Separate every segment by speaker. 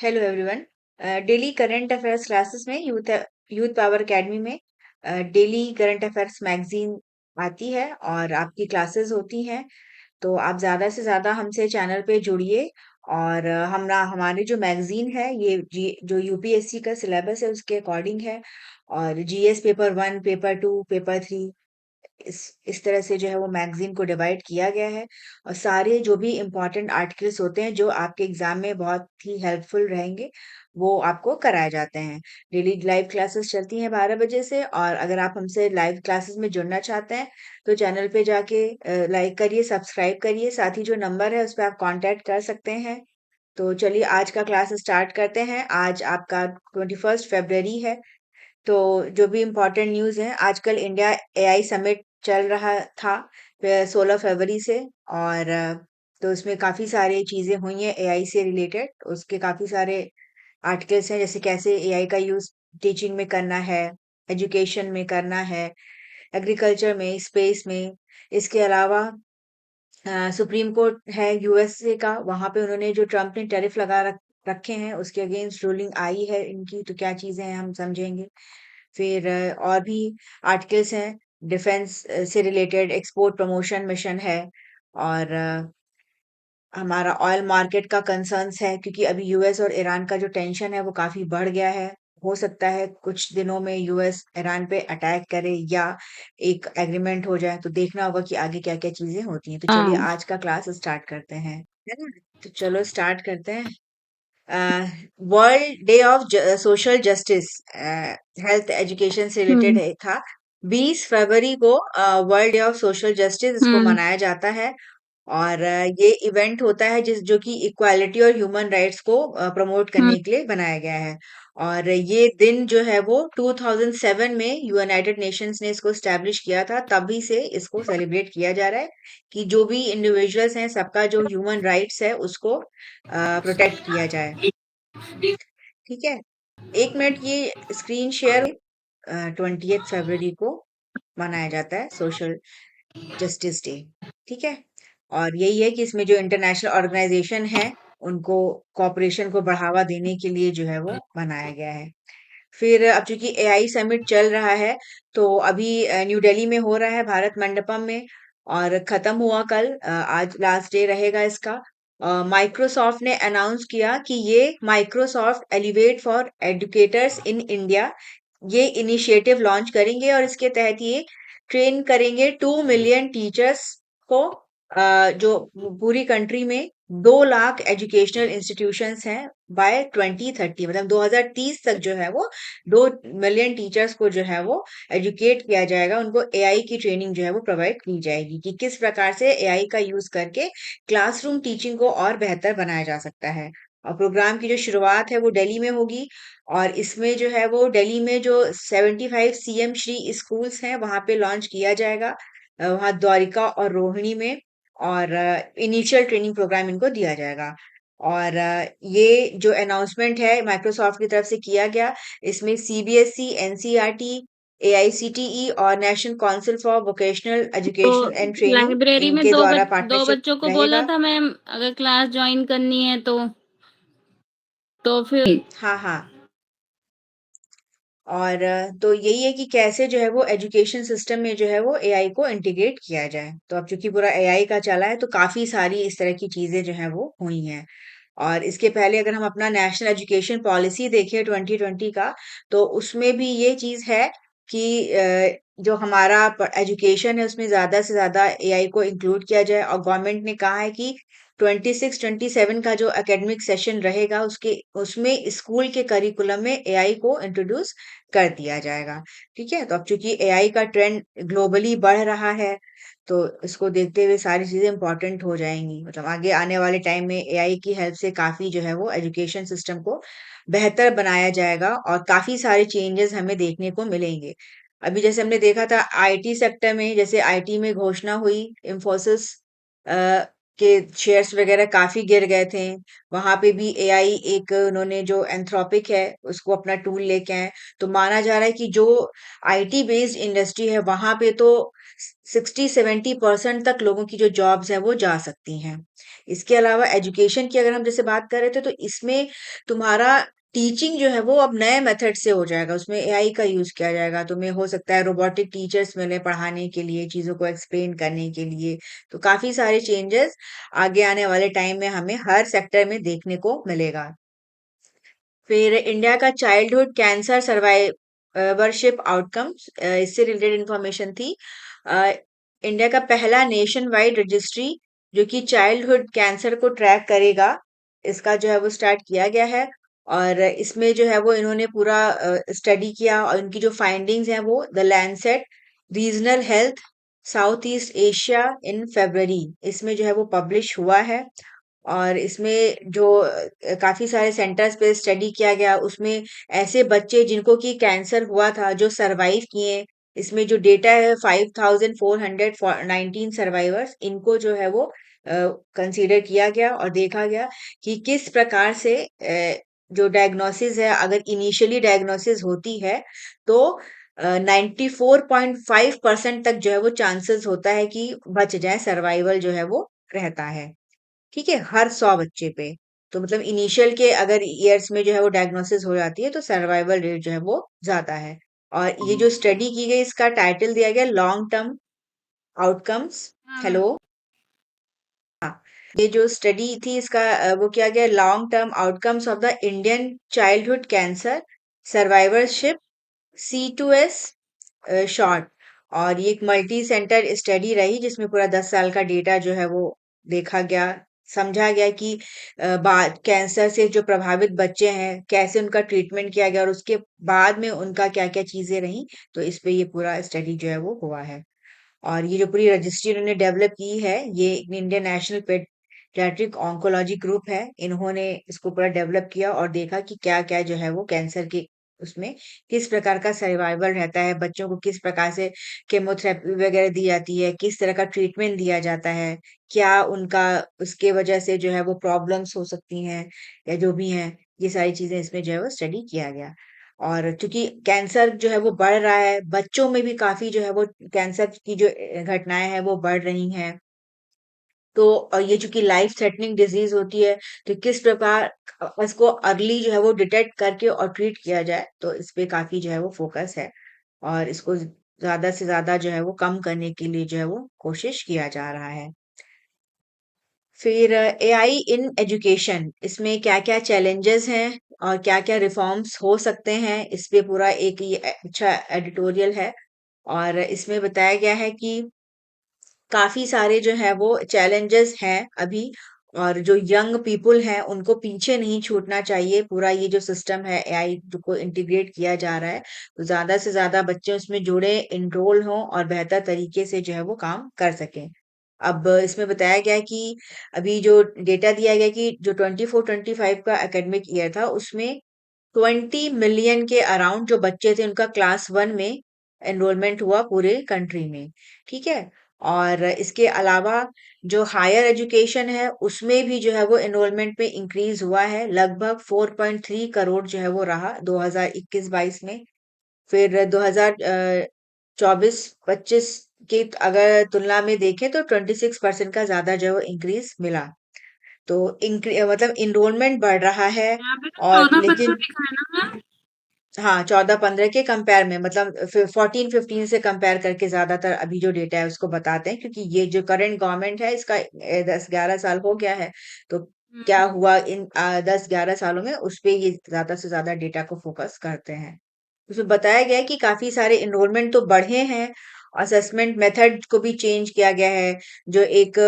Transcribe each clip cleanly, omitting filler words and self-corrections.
Speaker 1: Hello everyone. Daily current affairs classes में youth power academy में daily current affairs magazine आती है और आपकी क्लासेस होती हैं। तो आप ज़्यादा से ज़्यादा हमसे चैनल पे जुड़िए और हमारी जो मैगजीन है ये जो यूपीएससी का सिलेबस है उसके अकॉर्डिंग है। और जीएस पेपर 1, पेपर 2, पेपर 3, इस इस तरह से जो है वो मैगजीन को डिवाइड किया गया है। और सारे जो भी इम्पोर्टेंट आर्टिकल्स होते हैं जो आपके एग्जाम में बहुत ही हेल्पफुल रहेंगे वो आपको कराए जाते हैं। डेली लाइव क्लासेस चलती हैं 12 बजे से। और अगर आप हमसे लाइव क्लासेस में जुड़ना चाहते हैं तो चैनल पे जाके लाइक करिए, सब्सक्राइब करिए, साथ ही जो नंबर है उस पर आप कांटेक्ट कर सकते हैं। तो चलिए आज का क्लास स्टार्ट करते हैं। आज आपका 21 फरवरी है। तो जो भी इम्पोर्टेंट न्यूज़ है, आजकल इंडिया एआई समिट चल रहा था 16 फरवरी से। और तो उसमें काफ़ी सारी चीज़ें हुई हैं एआई से रिलेटेड। उसके काफ़ी सारे आर्टिकल्स हैं, जैसे कैसे एआई का यूज़ टीचिंग में करना है, एजुकेशन में करना है, एग्रीकल्चर में, स्पेस में। इसके अलावा सुप्रीम कोर्ट है यूएसए का, वहां पे उन्होंने जो ट्रम्प ने टैरिफ रखे हैं उसके अगेंस्ट रूलिंग आई है इनकी। तो क्या चीजें हैं हम समझेंगे। फिर और भी आर्टिकल्स हैं डिफेंस से रिलेटेड, एक्सपोर्ट प्रमोशन मिशन है। और हमारा ऑयल मार्केट का कंसर्न्स है, क्योंकि अभी यूएस और ईरान का जो टेंशन है वो काफी बढ़ गया है। हो सकता है कुछ दिनों में यूएस ईरान पे अटैक करे या एक एग्रीमेंट हो जाए। तो देखना होगा कि आगे क्या क्या चीजें होती हैं। तो चलिए
Speaker 2: हाँ।
Speaker 1: आज का क्लास स्टार्ट करते हैं, है ना। तो चलो स्टार्ट करते हैं। World day of social justice, health education से रिलेटेड
Speaker 2: हम्म।
Speaker 1: था। 20 फरवरी को world day of social justice इसको
Speaker 2: हम्म।
Speaker 1: मनाया जाता है। और ये इवेंट होता है जो कि इक्वालिटी और ह्यूमन राइट्स को प्रमोट
Speaker 2: हम्म।
Speaker 1: करने के लिए बनाया गया है। और ये दिन जो है वो 2007 में यूनाइटेड नेशंस ने इसको स्टैब्लिश किया था, तभी से इसको सेलिब्रेट किया जा रहा है कि जो भी इंडिविजुअल्स हैं सबका जो ह्यूमन राइट्स है उसको प्रोटेक्ट किया जाए। ठीक है। 1 मिनट, ये स्क्रीन शेयर। 20 फरवरी को मनाया जाता है सोशल जस्टिस डे। ठीक है। और यही है कि इसमें जो इंटरनेशनल ऑर्गेनाइजेशन है उनको कॉपरेशन को बढ़ावा देने के लिए जो है वो बनाया गया है। फिर अब चूंकि एआई समिट चल रहा है तो अभी न्यू दिल्ली में हो रहा है, भारत मंडपम में। और खत्म हुआ कल, आज लास्ट डे रहेगा इसका। माइक्रोसॉफ्ट ने अनाउंस किया कि ये Microsoft elevate for educators in India ये इनिशिएटिव लॉन्च करेंगे। और इसके तहत ये ट्रेन करेंगे 2 मिलियन टीचर्स को, जो पूरी कंट्री में 2 लाख एजुकेशनल इंस्टीट्यूशंस हैं। बाय 2030 मतलब 2030 तक जो है वो 2 मिलियन टीचर्स को जो है वो एजुकेट किया जाएगा। उनको एआई की ट्रेनिंग जो है वो प्रोवाइड की जाएगी कि किस प्रकार से एआई का यूज करके क्लासरूम टीचिंग को और बेहतर बनाया जा सकता है। और प्रोग्राम की जो शुरुआत है वो दिल्ली में होगी। और इसमें जो है वो दिल्ली में जो 75 सीएम श्री स्कूल्स हैं वहां पे लॉन्च किया जाएगा, वहां द्वारिका और रोहिणी में। और इनिशियल ट्रेनिंग प्रोग्राम इनको दिया जाएगा। और ये जो अनाउंसमेंट है माइक्रोसॉफ्ट की तरफ से किया गया, इसमें सीबीएसई, एनसीईआरटी, एआईसीटीई और नेशनल काउंसिल फॉर वोकेशनल
Speaker 2: तो
Speaker 1: एजुकेशन एंड ट्रेनिंग
Speaker 2: लाइब्रेरी में
Speaker 1: इनके द्वारा
Speaker 2: दो
Speaker 1: पार्टनरशिप
Speaker 2: बच्चों को बोला
Speaker 1: रहेगा।
Speaker 2: था मैम, अगर क्लास ज्वाइन करनी है तो फिर।
Speaker 1: हाँ हाँ। और तो यही है कि कैसे जो है वो एजुकेशन सिस्टम में जो है वो एआई को इंटीग्रेट किया जाए। तो अब चूंकि पूरा एआई का चला है तो काफी सारी इस तरह की चीजें जो है वो हुई हैं। और इसके पहले अगर हम अपना नेशनल एजुकेशन पॉलिसी देखें 2020 का, तो उसमें भी ये चीज है कि जो हमारा एजुकेशन है उसमें ज्यादा से ज्यादा एआई को इंक्लूड किया जाए। और गवर्नमेंट ने कहा है कि 26-27 का जो एकेडमिक सेशन रहेगा उसके उसमें स्कूल के करिकुलम में एआई को इंट्रोड्यूस कर दिया जाएगा। ठीक है। तो अब चूंकि एआई का ट्रेंड ग्लोबली बढ़ रहा है तो इसको देखते हुए सारी चीजें इंपॉर्टेंट हो जाएंगी। मतलब आगे आने वाले टाइम में एआई की हेल्प से काफी जो है वो एजुकेशन सिस्टम को बेहतर बनाया जाएगा और काफी सारे चेंजेस हमें देखने को मिलेंगे। अभी जैसे हमने देखा था आईटी सेक्टर में, जैसे आईटी में घोषणा हुई इंफोसिस के शेयर्स वगैरह काफी गिर गए थे। वहां पे भी एआई एक उन्होंने जो एंथ्रोपिक है उसको अपना टूल लेके आए। तो माना जा रहा है कि जो आईटी बेस्ड इंडस्ट्री है वहां पे तो 60-70% तक लोगों की जो जॉब्स है वो जा सकती हैं। इसके अलावा एजुकेशन की अगर हम जैसे बात कर रहे थे तो इसमें तुम्हारा टीचिंग जो है वो अब नए मेथड से हो जाएगा, उसमें एआई का यूज किया जाएगा। तुम्हें हो सकता है रोबोटिक टीचर्स मिले पढ़ाने के लिए, चीजों को एक्सप्लेन करने के लिए। तो काफी सारे चेंजेस आगे आने वाले टाइम में हमें हर सेक्टर में देखने को मिलेगा। फिर इंडिया का चाइल्डहुड कैंसर सर्वाइवरशिप आउटकम्स, इससे रिलेटेड इंफॉर्मेशन थी। अ, इंडिया का पहला नेशन वाइड रजिस्ट्री जो कि चाइल्डहुड कैंसर को ट्रैक करेगा, इसका जो है वो स्टार्ट किया गया है। और इसमें जो है वो इन्होंने पूरा स्टडी किया और उनकी जो फाइंडिंग्स हैं वो the Lancet regional health south east Asia in फरवरी, इसमें जो है वो पब्लिश हुआ है। और इसमें जो काफी सारे सेंटर्स पे स्टडी किया गया, उसमें ऐसे बच्चे जिनको कि कैंसर हुआ था जो सरवाइव किए, इसमें जो डेटा है 5419 सर्वाइवर्स, इनको जो है वो कंसीडर किया गया और देखा गया कि किस प्रकार से जो डायग्नोसिस है, अगर इनिशियली डायग्नोसिस होती है तो 94.5% तक जो है वो चांसेस होता है कि बच जाए, सर्वाइवल जो है वो रहता है। ठीक है, हर 100 बच्चे पे। तो मतलब इनिशियल के अगर ईयर्स में जो है वो डायग्नोसिस हो जाती है तो सर्वाइवल रेट जो है वो ज्यादा है। और ये जो स्टडी की गई इसका टाइटल दिया गया लॉन्ग टर्म आउटकम्स।
Speaker 2: हाँ
Speaker 1: हेलो।
Speaker 2: मैम।
Speaker 1: हाँ, ये जो स्टडी थी इसका वो किया गया long term outcomes of the Indian childhood cancer survivorship, C2S short. और ये एक मल्टी सेंटर स्टडी रही जिसमें पूरा 10 साल का डेटा जो है वो देखा गया, समझा गया कि बाद कैंसर से जो प्रभावित बच्चे हैं कैसे उनका ट्रीटमेंट किया गया और उसके बाद में उनका क्या क्या चीजें रही। तो इस पे ये पूरा स्टडी जो है वो हुआ है। और ये जो पूरी रजिस्ट्री उन्होंने डेवलप की है, ये Indian national paediatric oncology group है, इन्होंने इसको पूरा डेवलप किया और देखा कि क्या क्या जो है वो कैंसर के उसमें किस प्रकार का सर्वाइवल रहता है, बच्चों को किस प्रकार से केमोथेरेपी वगैरह दी जाती है, किस तरह का ट्रीटमेंट दिया जाता है, क्या उनका उसके वजह से जो है वो प्रॉब्लम्स हो सकती हैं या जो भी हैं, ये सारी चीजें इसमें जो है वो स्टडी किया गया। और चूंकि कैंसर जो है वो बढ़ रहा है, बच्चों में भी काफी जो है वो कैंसर की जो घटनाएं हैं वो बढ़ रही हैं। तो ये चूंकि लाइफ थ्रेटनिंग डिजीज होती है, तो किस प्रकार इसको अर्ली जो है वो डिटेक्ट करके और ट्रीट किया जाए, तो इस पे काफी जो है वो फोकस है। और इसको ज्यादा से ज्यादा जो है वो कम करने के लिए जो है वो कोशिश किया जा रहा है। फिर एआई इन एजुकेशन, इसमें क्या-क्या चैलेंजेस हैं और क्या-क्या रिफॉर्म्स हो सकते हैं, इस पे पूरा एक ये अच्छा एडिटोरियल है। और इसमें बताया गया है कि काफी सारे जो है वो चैलेंजेस हैं अभी, और जो यंग पीपल हैं उनको पीछे नहीं छूटना चाहिए। पूरा ये जो सिस्टम है एआई को इंटीग्रेट किया जा रहा है, तो ज्यादा से ज्यादा बच्चे उसमें जुड़े, इनरोल हों और बेहतर तरीके से जो है वो काम कर सकें। अब इसमें बताया गया है कि अभी जो डेटा दिया गया कि जो 24-25 का एकेडमिक ईयर था उसमें 20 मिलियन के अराउंड जो बच्चे थे उनका क्लास वन में एनरोलमेंट हुआ पूरे कंट्री में। ठीक है। और इसके अलावा जो हायर एजुकेशन है उसमें भी जो है वो एनरोलमेंट में इंक्रीज हुआ है, लगभग 4.3 करोड़ जो है वो रहा 2021-22 में। फिर 2024-25 की अगर तुलना में देखें तो 26% का ज्यादा जो है वो इंक्रीज मिला। तो मतलब इनरोलमेंट बढ़ रहा है।
Speaker 2: यहाँ पे तो
Speaker 1: और
Speaker 2: 14-15
Speaker 1: लेकिन
Speaker 2: लिखा है ना मैम?
Speaker 1: हाँ, 14-15 के कंपेयर में मतलब 14-15 से कंपेयर करके ज्यादातर अभी जो डेटा है उसको बताते हैं, क्योंकि ये जो करंट गवर्नमेंट है इसका 10-11 साल हो गया है। तो क्या
Speaker 2: हम्म।
Speaker 1: हुआ इन 10-11 सालों में, उस पे ये ज्यादा से ज्यादा डेटा को फोकस करते हैं। उसमें बताया गया है कि काफी सारे एनरोलमेंट तो बढ़े हैं, असेसमेंट मेथड को भी चेंज किया गया है। जो एक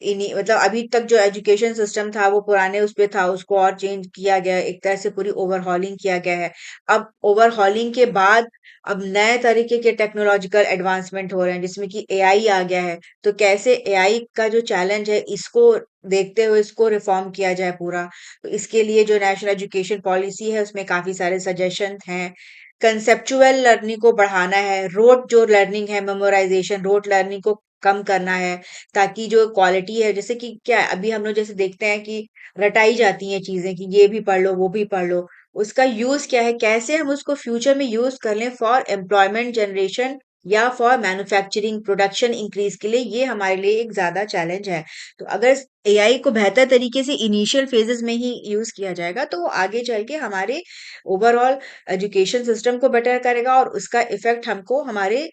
Speaker 1: इन्हीं मतलब अभी तक जो एजुकेशन सिस्टम था वो पुराने उस पे था, उसको और चेंज किया गया है, एक तरह से पूरी ओवरहॉलिंग किया गया है। अब ओवरहॉलिंग के बाद अब नए तरीके के टेक्नोलॉजिकल एडवांसमेंट हो रहे हैं जिसमें कि एआई आ गया है। तो कैसे एआई का जो चैलेंज है इसको देखते हुए इसको रिफॉर्म किया जाए पूरा। तो इसके लिए जो नेशनल एजुकेशन पॉलिसी है उसमें काफी सारे सजेशन हैं। कंसेप्चुअल लर्निंग को बढ़ाना है, रोट जो लर्निंग है, मेमोराइजेशन, रोट लर्निंग को कम करना है, ताकि जो क्वालिटी है, जैसे कि क्या है, अभी हम लोग जैसे देखते हैं कि रटाई जाती हैं चीजें कि ये भी पढ़ लो वो भी पढ़ लो, उसका यूज क्या है, कैसे हम उसको फ्यूचर में यूज कर लें फॉर एम्प्लॉयमेंट जनरेशन या फॉर मैन्युफैक्चरिंग प्रोडक्शन इंक्रीज के लिए, ये हमारे लिए एक ज्यादा चैलेंज है। तो अगर एआई को बेहतर तरीके से इनिशियल फेजेस में ही यूज किया जाएगा तो वो आगे चल के हमारे ओवरऑल एजुकेशन सिस्टम को बेटर करेगा, और उसका इफेक्ट हमको हमारे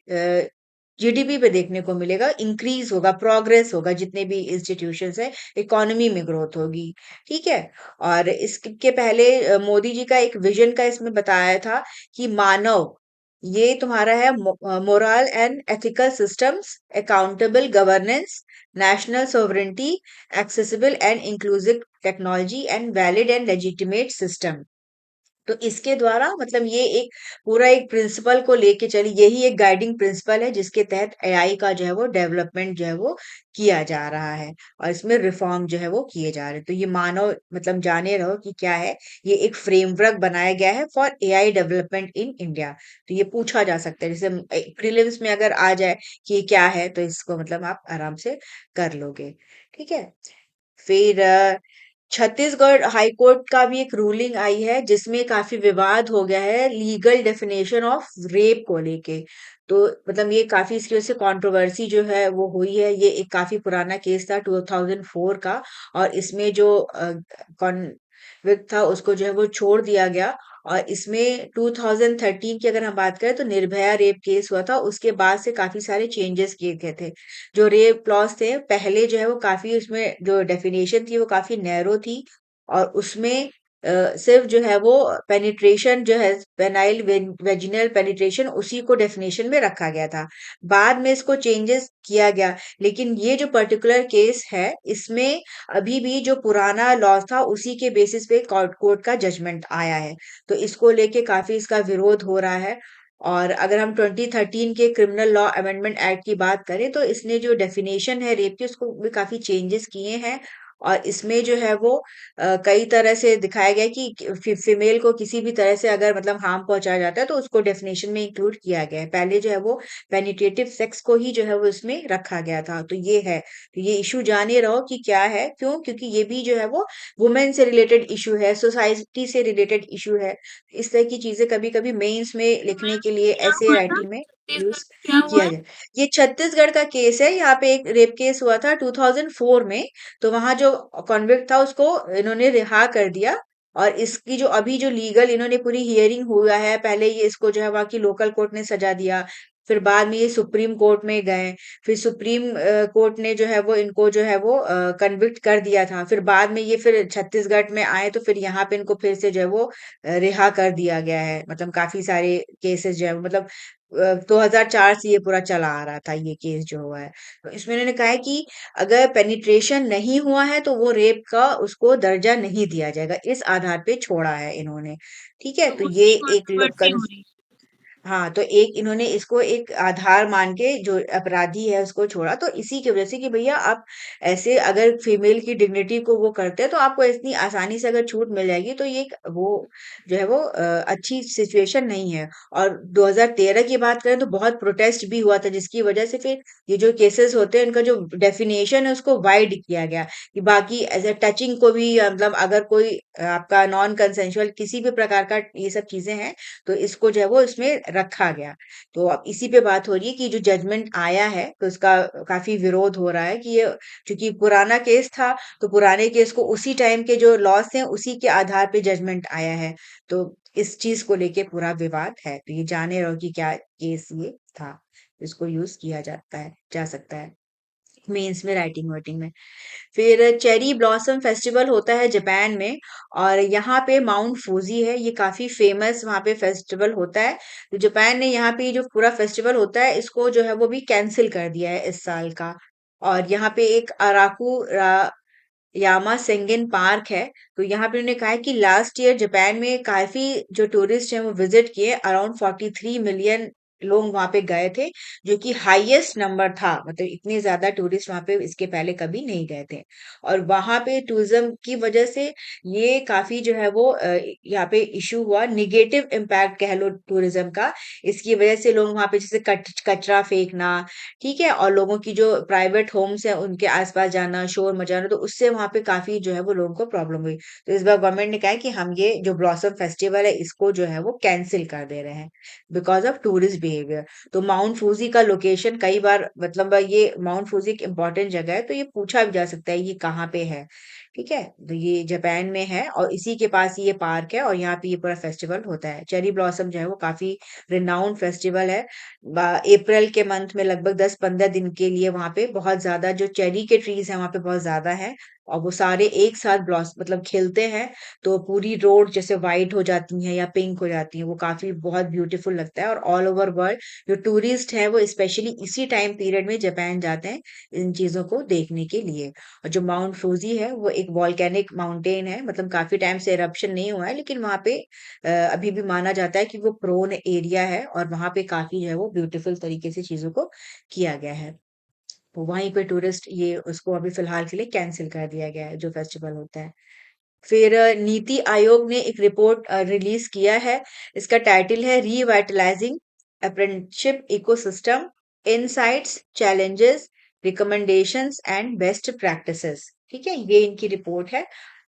Speaker 1: जीडीपी पे देखने को मिलेगा, इंक्रीज होगा, प्रोग्रेस होगा, जितने भी इंस्टीट्यूशंस है, इकोनॉमी में ग्रोथ होगी। ठीक है। और इसके पहले मोदी जी का एक विजन का इसमें बताया था कि मानव, ये तुम्हारा है, moral and ethical systems, accountable governance, national sovereignty, accessible and inclusive technology and valid and legitimate system. तो इसके द्वारा मतलब ये एक पूरा एक प्रिंसिपल को लेके चली, यही एक गाइडिंग प्रिंसिपल है जिसके तहत एआई का जो है वो डेवलपमेंट जो है वो किया जा रहा है, और इसमें रिफॉर्म जो है वो किए जा रहे हैं। तो ये मानव मतलब जाने रहो कि क्या है, ये एक फ्रेमवर्क बनाया गया है for AI development in India. तो ये पूछा जा सकता है, जैसे प्रीलिम्स में अगर आ जाए कि ये क्या है, तो इसको मतलब आप आराम से कर लोगे। ठीक है। फिर छत्तीसगढ़ हाई कोर्ट का भी एक रूलिंग आई है जिसमें काफी विवाद हो गया है लीगल डेफिनेशन ऑफ रेप को लेके। तो मतलब ये काफी इसकी वजह से कंट्रोवर्सी जो है वो हुई है। ये एक काफी पुराना केस था 2004 का, और इसमें जो कॉन्विक्ट था उसको जो है वो छोड़ दिया गया। और इसमें 2013 की अगर हम बात करें तो निर्भया रेप केस हुआ था, उसके बाद से काफी सारे चेंजेस किए गए थे। जो रेप क्लॉज थे पहले जो है वो काफी, उसमें जो डेफिनेशन थी वो काफी नैरो थी, और उसमें सिर्फ जो है वो पेनिट्रेशन जो है, पेनाइल वेजिनल पेनिट्रेशन, उसी को डेफिनेशन में रखा गया था। बाद में इसको चेंजेस किया गया, लेकिन ये जो पर्टिकुलर केस है इसमें अभी भी जो पुराना लॉ था उसी के बेसिस पे कोर्ट का जजमेंट आया है। तो इसको लेके काफी इसका विरोध हो रहा है। और अगर हम 2013 के क्रिमिनल लॉ अमेंडमेंट एक्ट की बात करें तो इसने जो डेफिनेशन है रेप की उसको भी काफी चेंजेस किए हैं। और इसमें जो है वो कई तरह से दिखाया गया है कि फीमेल को किसी भी तरह से अगर मतलब हार्म पहुंचाया जाता है तो उसको डेफिनेशन में इंक्लूड किया गया है। पहले जो है वो पेनिट्रेटिव सेक्स को ही जो है वो इसमें रखा गया था। तो ये है, तो ये इशू जाने रहो कि क्या है, क्यों, क्योंकि ये भी जो है वो वुमेन से रिलेटेड इशू है, सोसाइटी से रिलेटेड इशू है। इस तरह की चीजें कभी कभी मेंस में लिखने के लिए,
Speaker 2: क्या
Speaker 1: ऐसे
Speaker 2: हुआ था?
Speaker 1: राइटिंग में
Speaker 2: छत्तीसगढ़
Speaker 1: यूज
Speaker 2: में क्या हुआ
Speaker 1: किया
Speaker 2: है?
Speaker 1: जाए। ये छत्तीसगढ़ का केस है, यहाँ पे एक रेप केस हुआ था 2004 में। तो वहां जो कॉन्विक्ट था उसको इन्होंने रिहा कर दिया, और इसकी जो अभी जो लीगल इन्होंने पूरी हियरिंग हुआ है, पहले ये इसको जो है वहाँ की लोकल कोर्ट ने सजा दिया, फिर बाद में ये सुप्रीम कोर्ट में गए, फिर सुप्रीम कोर्ट ने जो है वो इनको जो है वो कन्विक्ट कर दिया था, फिर बाद में ये फिर छत्तीसगढ़ में आए तो फिर यहाँ पे इनको फिर से जो है वो रिहा कर दिया गया है। मतलब काफी सारे केसेस जो है मतलब 2004 से ये पूरा चला आ रहा था ये केस जो हुआ है। तो इसमें इन्होंने कहा है कि अगर पेनिट्रेशन नहीं हुआ है तो वो रेप का उसको दर्जा नहीं दिया जाएगा, इस आधार पे छोड़ा है इन्होंने। ठीक है।
Speaker 2: तो
Speaker 1: तो ये
Speaker 2: उसकी
Speaker 1: एक
Speaker 2: कंट्रोवर्सी हो रही है।
Speaker 1: हाँ, तो एक इन्होंने इसको एक आधार मान के जो अपराधी है उसको छोड़ा, तो इसी की वजह से कि भैया आप ऐसे अगर फीमेल की डिग्निटी को वो करते हैं तो आपको इतनी आसानी से अगर छूट मिल जाएगी तो ये वो जो है वो अच्छी सिचुएशन नहीं है। और 2013 की बात करें तो बहुत प्रोटेस्ट भी हुआ था, जिसकी वजह से फिर ये जो केसेस होते हैं इनका जो डेफिनेशन है उसको वाइड किया गया, कि बाकी एज ए टचिंग को भी मतलब अगर कोई आपका नॉन कंसेंशुअल किसी भी प्रकार का ये सब चीजें हैं तो इसको जो है वो इसमें रखा गया। तो अब इसी पे बात हो रही है कि जो जजमेंट आया है तो इसका काफी विरोध हो रहा है कि ये क्योंकि पुराना केस था, तो पुराने केस को उसी टाइम के जो लॉस हैं उसी के आधार पे जजमेंट आया है। तो इस चीज को लेके पूरा विवाद है। तो ये जाने रहो कि क्या केस ये था, इसको यूज किया जाता है, जा सकता है मेंस में, राइटिंग वाइटिंग में। फिर चेरी ब्लॉसम फेस्टिवल होता है जापान में, और यहाँ पे माउंट फूजी है, ये काफी फेमस वहाँ पे फेस्टिवल होता है। तो जापान ने यहाँ पे जो पूरा फेस्टिवल होता है इसको जो है वो भी कैंसिल कर दिया है इस साल का। और यहाँ पे एक अराकू यामा सेंगेन पार्क है। तो यहाँ पे उन्होंने कहा है कि लास्ट ईयर जापान में काफी जो टूरिस्ट हैं वो विजिट किए, अराउंड 43 मिलियन लोग वहां पे गए थे, जो कि हाईएस्ट नंबर था। मतलब इतने ज्यादा टूरिस्ट वहां पे इसके पहले कभी नहीं गए थे। और वहां पे टूरिज्म की वजह से ये काफी जो है वो यहाँ पे इशू हुआ, निगेटिव इम्पैक्ट कह लो टूरिज्म का। इसकी वजह से लोग वहां पे जैसे कचरा फेंकना, ठीक है, और लोगों की जो प्राइवेट होम्स है उनके आसपास जाना, शोर मचाना, तो उससे वहां पे काफी जो है वो लोगों को प्रॉब्लम हुई। तो इस बार गवर्नमेंट ने कहा है कि हम ये जो ब्लॉसम फेस्टिवल है इसको जो है वो कैंसिल कर दे रहे हैं, बिकॉज ऑफ टूरिस्ट बिहेवियर। तो माउंट फूजी का लोकेशन कई बार, मतलब ये माउंट फूजी एक इम्पोर्टेंट जगह है, तो ये पूछा भी जा सकता है ये कहाँ पे है। ठीक है, तो ये जापान में है और इसी के पास ये पार्क है, और यहाँ पे ये पूरा फेस्टिवल होता है। चेरी ब्लॉसम जो है वो काफी रिनाउंड फेस्टिवल है। अप्रैल के मंथ में लगभग 10-15 दिन के लिए वहां पे बहुत ज्यादा जो चेरी के ट्रीज हैं वहां पे बहुत ज्यादा है, और वो सारे एक साथ ब्लॉस मतलब खिलते हैं। तो पूरी रोड जैसे वाइट हो जाती हैं या पिंक हो जाती हैं, वो काफी बहुत ब्यूटीफुल लगता है। और ऑल ओवर वर्ल्ड जो टूरिस्ट है वो स्पेशली इसी टाइम पीरियड में जापान जाते हैं इन चीजों को देखने के लिए। और जो माउंट फूजी है वो एक वॉल्केनिक माउंटेन है, मतलब काफी टाइम से एरप्शन नहीं हुआ है, लेकिन वहां पे अभी भी माना जाता है कि वो प्रोन एरिया है, और वहां पे काफी जो है वो ब्यूटीफुल तरीके से चीजों को किया गया है। तो वहीं पे टूरिस्ट ये उसको अभी फिलहाल के लिए कैंसिल कर दिया गया है, जो फेस्टिवल होता है। फिर नीति आयोग ने एक रिपोर्ट रिलीज किया है। इसका टाइटल है revitalising apprenticeship ecosystem, insights, challenges, recommendations and best practices. ठीक है, ये इनकी रिपोर्ट है।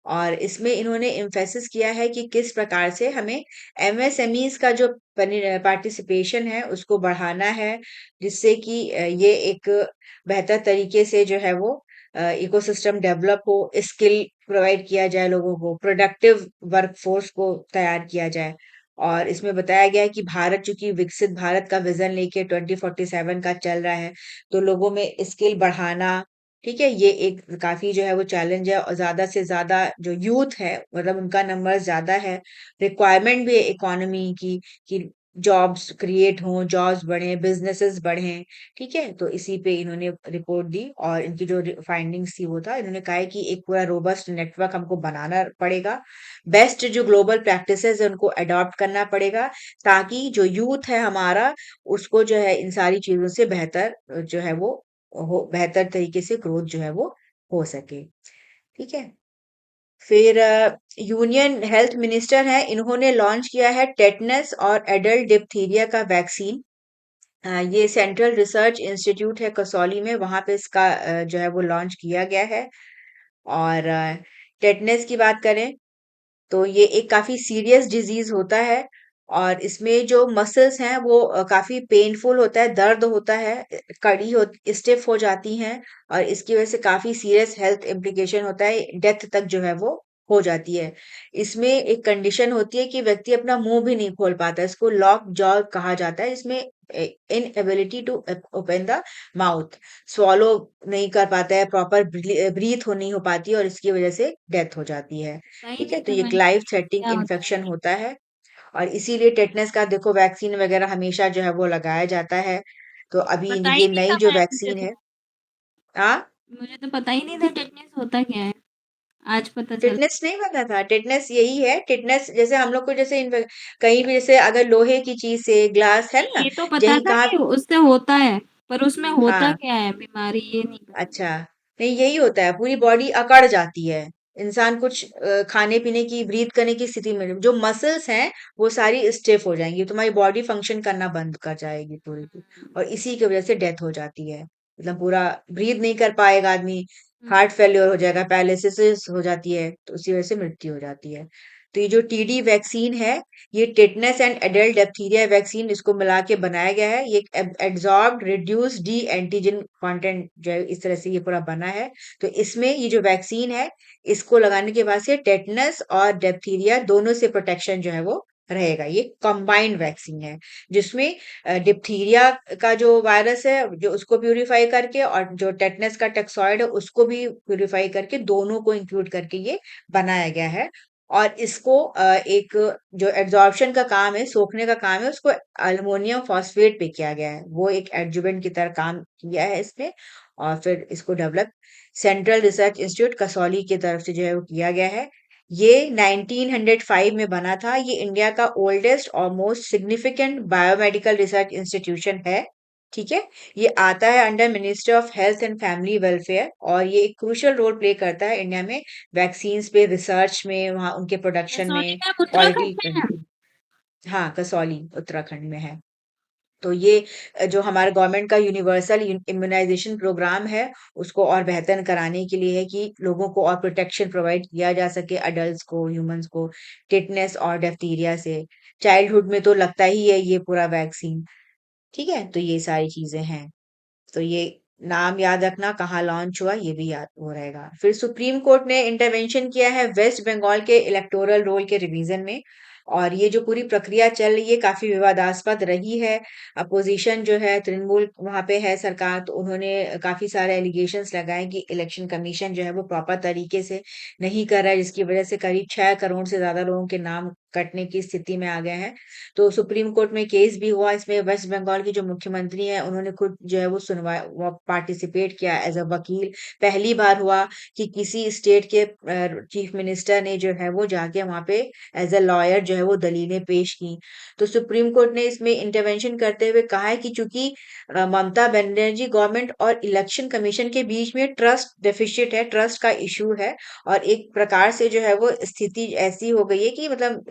Speaker 1: और इसमें इन्होंने एम्फेसिस किया है कि किस प्रकार से हमें एमएसएमईज का जो पार्टिसिपेशन है उसको बढ़ाना है, जिससे कि ये एक बेहतर तरीके से जो है वो इकोसिस्टम डेवलप हो, स्किल प्रोवाइड किया जाए लोगों को, प्रोडक्टिव वर्कफोर्स को तैयार किया जाए। और इसमें बताया गया है कि भारत चूंकि विकसित भारत का विजन लेके 2047 का चल रहा है, तो लोगों में स्किल बढ़ाना, ठीक है, ये एक काफी जो है वो चैलेंज है। और ज्यादा से ज्यादा जो यूथ है मतलब उनका नंबर ज्यादा है, रिक्वायरमेंट भी है इकोनॉमी की कि जॉब्स क्रिएट हों, जॉब्स बढ़े, बिजनेसेस बढ़े। ठीक है, तो इसी पे इन्होंने रिपोर्ट दी, और इनकी जो फाइंडिंग्स थी वो था, इन्होंने कहा है कि एक पूरा रोबस्ट नेटवर्क हमको बनाना पड़ेगा, बेस्ट जो ग्लोबल प्रैक्टिसेस है उनको अडॉप्ट करना पड़ेगा, ताकि जो यूथ है हमारा उसको जो है इन सारी चीजों से बेहतर जो है वो हो, बेहतर तरीके से ग्रोथ जो है वो हो सके। ठीक है, फिर यूनियन हेल्थ मिनिस्टर है, इन्होंने लॉन्च किया है टेटनस और एडल्ट डिप्थीरिया का वैक्सीन। ये सेंट्रल रिसर्च इंस्टीट्यूट है कसौली में, वहां पे इसका जो है वो लॉन्च किया गया है। और टेटनस की बात करें तो ये एक काफी सीरियस डिजीज होता है, और इसमें जो मसल्स हैं वो काफी पेनफुल होता है, दर्द होता है, कड़ी हो स्टिफ हो जाती हैं, और इसकी वजह से काफी सीरियस हेल्थ इम्प्लीकेशन होता है, डेथ तक जो है वो हो जाती है। इसमें एक कंडीशन होती है कि व्यक्ति अपना मुंह भी नहीं खोल पाता, इसको लॉक जॉ कहा जाता है। इसमें inability to open the mouth, swallow नहीं कर पाता है, प्रॉपर ब्रीथ हो नहीं हो पाती, और इसकी वजह से डेथ हो जाती है।
Speaker 2: पता ही
Speaker 1: ठीक है,
Speaker 2: नहीं
Speaker 1: तो
Speaker 2: था
Speaker 1: ये एक
Speaker 2: मैंने
Speaker 1: लाइफ
Speaker 2: टेटनेस
Speaker 1: थ्रेटनिंग
Speaker 2: क्या होता है
Speaker 1: इन्फेक्शन
Speaker 2: ये।
Speaker 1: होता है, और इसीलिए टेटनस का देखो वैक्सीन वगैरह हमेशा जो है वो लगाया जाता है। तो अभी
Speaker 2: पता ही
Speaker 1: ये
Speaker 2: नहीं
Speaker 1: नई
Speaker 2: था
Speaker 1: जो
Speaker 2: मैं मुझे
Speaker 1: वैक्सीन
Speaker 2: तो
Speaker 1: है, हाँ,
Speaker 2: मुझे तो पता ही नहीं था टेटनेस होता क्या है। आज पता चला।
Speaker 1: टिटनेस नहीं पता था। टिटनेस यही है, टिटनेस जैसे हम लोग को जैसे कहीं भी जैसे अगर लोहे की चीज से, ग्लास है
Speaker 2: नहीं,
Speaker 1: ना,
Speaker 2: ये तो पता
Speaker 1: कहीं
Speaker 2: था
Speaker 1: कहाँ,
Speaker 2: कि उससे होता है, पर उसमें होता
Speaker 1: हाँ,
Speaker 2: क्या है बीमारी ये नहीं पता था।
Speaker 1: अच्छा, नहीं यही होता है, पूरी बॉडी अकड़ जाती है। इंसान कुछ खाने पीने की, ब्रीथ करने की स्थिति में जो मसल्स हैं वो सारी स्टिफ हो जाएंगी, तुम्हारी बॉडी फंक्शन करना बंद कर जाएगी पूरी की,
Speaker 2: हम्म।
Speaker 1: और इसी की वजह से डेथ हो जाती है। मतलब पूरा ब्रीथ नहीं कर पाएगा आदमी,
Speaker 2: हम्म।
Speaker 1: हार्ट फेल्योर हो जाएगा, पैलिसिस हो जाती है, तो उसी वजह से मृत्यु हो जाती है। तो ये जो टीडी वैक्सीन है, ये tetanus and adult diphtheria vaccine इसको मिला के बनाया गया है। ये absorbed reduce D antigen content जो है इस तरह से ये पूरा बना है। तो इसमें ये जो वैक्सीन है इसको लगाने के बाद से टेटनस और डिप्थीरिया दोनों से प्रोटेक्शन जो है वो रहेगा। ये कंबाइंड वैक्सीन है, जिसमें डिप्थीरिया का जो वायरस है जो उसको प्यूरिफाई करके, और जो टेटनस का टैक्सॉइड है उसको भी प्यूरिफाई करके, दोनों को इंक्लूड करके ये बनाया गया है। और इसको एक जो एब्जॉर्प्शन का काम है, सोखने का काम है, उसको अल्मोनियम फॉस्फेट पे किया गया है, वो एक एडजुवेंट की तरह काम किया है इसमें। और फिर इसको develop central research institute Kasauli की तरफ से जो है वो किया गया है। ये 1905 में बना था। ये इंडिया का ओल्डेस्ट और most significant biomedical research institution है। ठीक है। ये आता है under ministry of health and family welfare, और ये एक क्रूशियल रोल प्ले करता है इंडिया में वैक्सीन्स पे रिसर्च में, वहाँ उनके प्रोडक्शन
Speaker 2: कसौली
Speaker 1: में,
Speaker 2: मैम
Speaker 1: क्वालिटी।
Speaker 2: उत्तराखंड में है।
Speaker 1: हाँ, कसौली उत्तराखंड में है। तो ये जो हमारे गवर्नमेंट का यूनिवर्सल इम्यूनाइजेशन प्रोग्राम है, उसको और बेहतर कराने के लिए है कि लोगों को और प्रोटेक्शन प्रोवाइड किया जा सके, अडल्ट्स को, ह्यूमंस को, टिटनेस और डिप्थीरिया से। चाइल्डहुड में तो लगता ही है ये पूरा वैक्सीन। ठीक है, तो ये सारी चीजें हैं। तो ये नाम याद रखना, कहाँ लॉन्च हुआ ये भी याद हो रहेगा। फिर सुप्रीम कोर्ट ने इंटरवेंशन किया है वेस्ट बंगाल के इलेक्टोरल रोल के रिवीजन में, और ये जो पूरी प्रक्रिया चल रही है काफी विवादास्पद रही है। अपोजिशन जो है, तृणमूल वहां पे है सरकार, तो उन्होंने काफी सारे एलिगेशंस लगाए कि इलेक्शन कमीशन जो है वो प्रॉपर तरीके से नहीं कर रहा है, जिसकी वजह से करीब 6 करोड़ से ज्यादा लोगों के नाम कटने की स्थिति में आ गए हैं। तो सुप्रीम कोर्ट में केस भी हुआ इसमें। वेस्ट बंगाल की जो मुख्यमंत्री है, उन्होंने खुद जो है वो सुनवाई, वो पार्टिसिपेट किया एज अ वकील। पहली बार हुआ कि किसी स्टेट के चीफ मिनिस्टर ने जो है वो जाके वहां पे एज अ लॉयर जो है वो दलीलें पेश की। तो सुप्रीम कोर्ट ने इसमें इंटरवेंशन करते हुए कहा है कि चूंकि ममता बनर्जी गवर्नमेंट और इलेक्शन कमीशन के बीच में ट्रस्ट डेफिशिएट है, ट्रस्ट का इशू है, और एक प्रकार से जो है वो स्थिति ऐसी हो गई है कि मतलब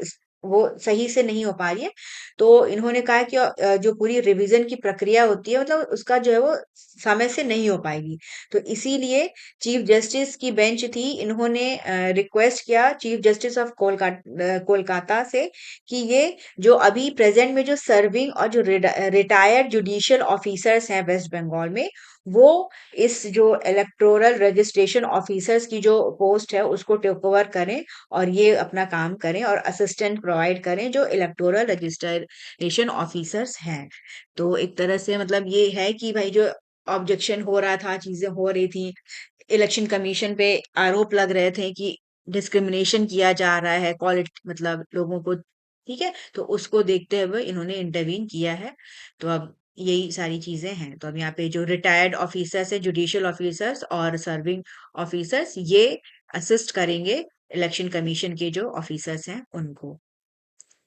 Speaker 1: वो सही से नहीं हो पा रही है। तो इन्होंने कहा कि जो पूरी रिवीजन की प्रक्रिया होती है, मतलब उसका जो है वो समय से नहीं हो पाएगी। तो इसीलिए चीफ जस्टिस की बेंच थी, इन्होंने रिक्वेस्ट किया चीफ जस्टिस ऑफ कोलकाता से कि ये जो अभी प्रेजेंट में जो सर्विंग और जो रिटायर्ड जुडिशियल ऑफिसर्स हैं वेस्ट बंगाल में, वो इस जो इलेक्टोरल रजिस्ट्रेशन ऑफिसर्स की जो पोस्ट है उसको टेक ओवर करें, और ये अपना काम करें और असिस्टेंट प्रोवाइड करें जो इलेक्टोरल रजिस्ट्रेशन ऑफिसर्स हैं। तो एक तरह से मतलब ये है कि भाई जो ऑब्जेक्शन हो रहा था, चीजें हो रही थी, इलेक्शन कमीशन पे आरोप लग रहे थे कि डिस्क्रिमिनेशन किया जा रहा है क्वालिटी, मतलब लोगों को। ठीक है, तो उसको देखते हुए इन्होंने इंटरवीन किया है। तो अब यही सारी चीजें हैं। तो अब यहाँ पे जो रिटायर्ड ऑफिसर्स है, जुडिशियल ऑफिसर्स और सर्विंग ऑफिसर्स, ये असिस्ट करेंगे इलेक्शन कमीशन के जो ऑफिसर्स हैं उनको।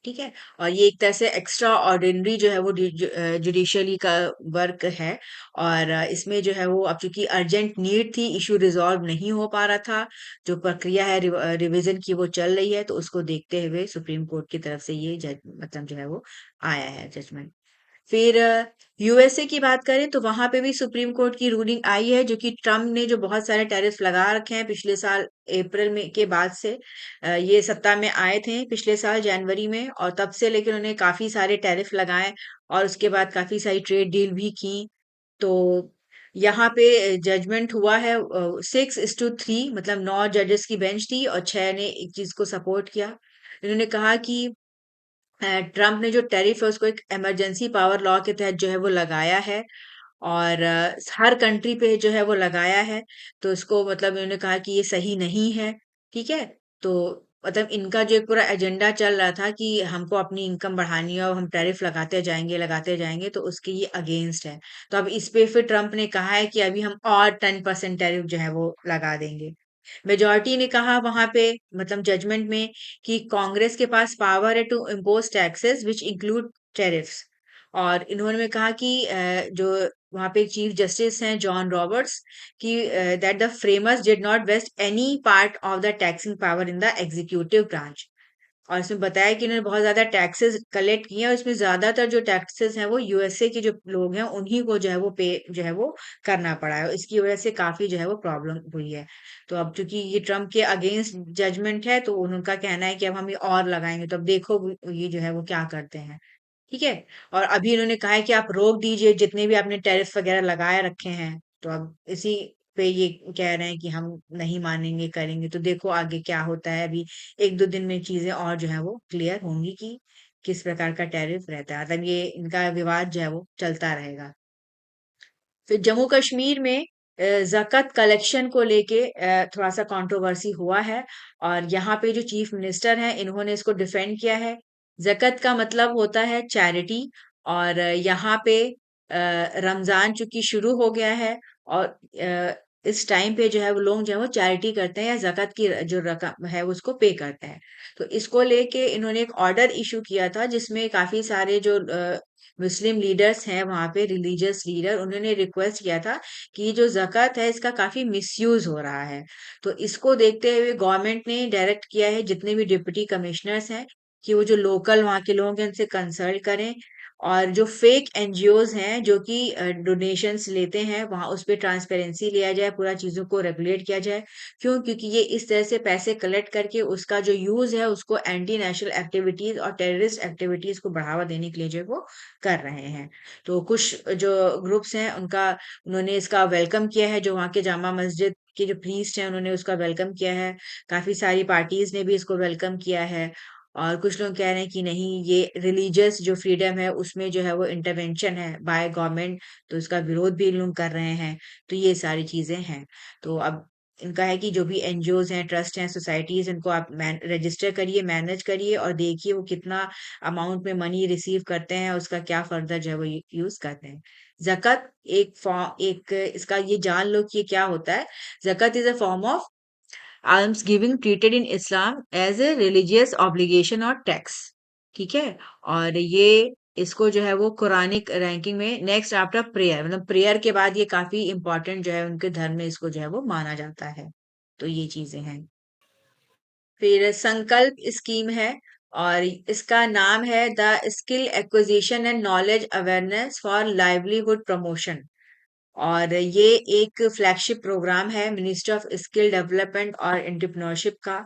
Speaker 1: ठीक है। और ये एक तरह से एक्स्ट्रा ऑर्डिनरी जो है वो जुडिशरी का वर्क है। और इसमें जो है वो अब चूंकि अर्जेंट नीड थी, इशू रिजॉल्व नहीं हो पा रहा था, जो प्रक्रिया है रिवीजन की वो चल रही है, तो उसको देखते हुए सुप्रीम कोर्ट की तरफ से ये जज मतलब जो है वो आया है जजमेंट। फिर यूएसए की बात करें तो वहां पे भी सुप्रीम कोर्ट की रूलिंग आई है, जो कि ट्रम्प ने जो बहुत सारे टैरिफ लगा रखे हैं पिछले साल अप्रैल में के बाद से, ये सत्ता में आए थे पिछले साल जनवरी में, और तब से लेकर उन्होंने काफी सारे टैरिफ लगाए, और उसके बाद काफी सारी ट्रेड डील भी की। तो यहाँ पे जजमेंट हुआ है 6-3, मतलब 9 जजेस की बेंच थी और 6 ने एक चीज को सपोर्ट किया। इन्होंने कहा कि ट्रम्प ने जो टैरिफ है उसको एक इमरजेंसी पावर लॉ के तहत जो है वो लगाया है, और हर कंट्री पे जो है वो लगाया है। तो इसको मतलब इन्होंने कहा कि ये सही नहीं है। ठीक है। तो मतलब इनका जो एक पूरा एजेंडा चल रहा था कि हमको अपनी इनकम बढ़ानी है और हम टैरिफ लगाते जाएंगे, तो उसके ये अगेंस्ट है। तो अब इस पे फिर ट्रम्प ने कहा है कि अभी हम और 10% टैरिफ जो है वो लगा देंगे। मेजॉरिटी ने कहा वहां पे, मतलब जजमेंट में, कि कांग्रेस के पास पावर है to impose taxes which include tariffs. और इन्होंने कहा कि जो वहां पे चीफ जस्टिस हैं जॉन रॉबर्ट्स, कि that the framers did not vest any part of the taxing power in the executive branch. और इसमें बताया कि इन्होंने बहुत ज्यादा टैक्सेस कलेक्ट किए हैं, और इसमें ज्यादातर जो टैक्सेस हैं वो यूएसए के जो लोग हैं उन्हीं को जो है वो पे जो है वो करना पड़ा है। इसकी वजह से काफी जो है वो प्रॉब्लम हुई है। तो अब चूंकि ये ट्रम्प के अगेंस्ट जजमेंट है, तो उनका कहना है कि अब हम ये और लगाएंगे, तो अब देखो ये जो है वो क्या करते हैं। ठीक है। और अभी इन्होंने कहा है कि आप रोक दीजिए जितने भी आपने टैरिफ वगैरह लगाए रखे हैं। तो अब इसी पे ये कह रहे हैं कि हम नहीं मानेंगे, करेंगे। तो देखो आगे क्या होता है। अभी 1-2 दिन में चीजें और जो है वो क्लियर होंगी कि किस प्रकार का टैरिफ रहता है। मतलब ये इनका विवाद जो है वो चलता रहेगा। फिर जम्मू कश्मीर में ज़कत कलेक्शन को लेके थोड़ा सा कंट्रोवर्सी हुआ है, और यहाँ पे जो चीफ मिनिस्टर हैं इन्होंने इसको डिफेंड किया है। ज़कत का मतलब होता है चैरिटी, और यहाँ पे रमजान चूंकि शुरू हो गया है, और इस टाइम पे जो है वो लोग जो है वो चैरिटी करते हैं या ज़कात की जो रकम है उसको पे करते हैं। तो इसको लेके इन्होंने एक ऑर्डर इश्यू किया था जिसमें काफ़ी सारे जो मुस्लिम लीडर्स हैं वहाँ पे रिलीजियस लीडर उन्होंने रिक्वेस्ट किया था कि ये जो ज़कात है इसका काफ़ी मिसयूज़ हो रहा है। तो इसको देखते हुए गवर्नमेंट ने डायरेक्ट किया है जितने भी डिप्टी कमिश्नर्स हैं कि वो जो लोकल वहाँ के लोग हैं उनसे कंसल्ट करें और जो फेक एनजीओज हैं जो कि डोनेशंस लेते हैं वहां उस पे ट्रांसपेरेंसी लिया जाए, पूरा चीजों को रेगुलेट किया जाए। क्यों? क्योंकि ये इस तरह से पैसे कलेक्ट करके उसका जो यूज है उसको एंटी नेशनल एक्टिविटीज और टेररिस्ट एक्टिविटीज को बढ़ावा देने के लिए जो है वो कर रहे हैं। तो कुछ जो ग्रुप्स हैं उनका उन्होंने इसका वेलकम किया है, जो वहाँ के जामा मस्जिद के जो प्रीस्ट हैं उन्होंने उसका वेलकम किया है। काफी सारी पार्टीज ने भी इसको वेलकम किया है। और कुछ लोग कह रहे हैं कि नहीं, ये रिलीजियस जो फ्रीडम है उसमें जो है वो इंटरवेंशन है बाय गवर्नमेंट, तो इसका विरोध भी इन लोग कर रहे हैं। तो ये सारी चीजें हैं। तो अब इनका है कि जो भी एनजीओज हैं, ट्रस्ट हैं, सोसाइटीज, इनको आप रजिस्टर करिए, मैनेज करिए और देखिए वो कितना अमाउंट में मनी रिसीव करते हैं, उसका क्या फर्दर जो है वो यूज करते हैं। जकत एक फॉर्म, एक इसका ये जान लो कि ये क्या होता है। जकत is a form of alms giving treated in Islam as a religious obligation or tax। ठीक है। और ये इसको जो है वो कुरानिक रैंकिंग में नेक्स्ट आफ्टर प्रेयर, मतलब प्रेयर के बाद ये काफी इंपॉर्टेंट जो है उनके धर्म में इसको जो है वो माना जाता है। तो ये चीजें हैं। फिर संकल्प स्कीम है और इसका नाम है the skill acquisition and knowledge awareness for livelihood promotion. और ये एक फ्लैगशिप प्रोग्राम है मिनिस्ट्री ऑफ स्किल डेवलपमेंट और एंटरप्रेन्योरशिप का।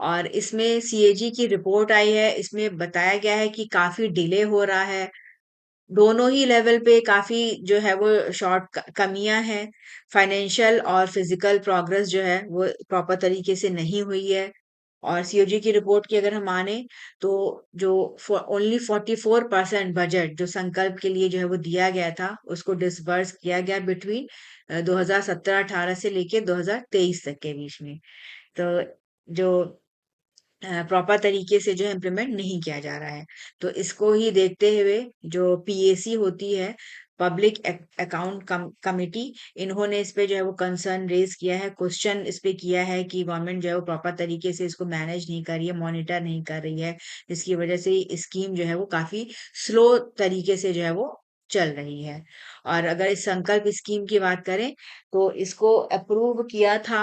Speaker 1: और इसमें सीएजी की रिपोर्ट आई है, इसमें बताया गया है कि काफी डिले हो रहा है। दोनों ही लेवल पे काफी जो है वो शॉर्ट कमियां हैं। फाइनेंशियल और फिजिकल प्रोग्रेस जो है वो प्रॉपर तरीके से नहीं हुई है। और सीओजी की रिपोर्ट की अगर हम माने तो जो ओनली 44% बजट जो संकल्प के लिए जो है वो दिया गया था उसको डिसबर्स किया गया बिटवीन 2017-18 से लेके 2023 तक के बीच में। तो जो प्रॉपर तरीके से जो है इम्प्लीमेंट नहीं किया जा रहा है। तो इसको ही देखते हुए जो पीएसी होती है, पब्लिक अकाउंट कमिटी, इन्होंने इस पे जो है वो कंसर्न रेज किया है, क्वेश्चन इस पे किया है कि गवर्नमेंट जो है वो प्रॉपर तरीके से इसको मैनेज नहीं कर रही है, मॉनिटर नहीं कर रही है, जिसकी वजह से स्कीम जो है वो काफी स्लो तरीके से जो है वो चल रही है। और अगर इस संकल्प स्कीम की बात करें तो इसको अप्रूव किया था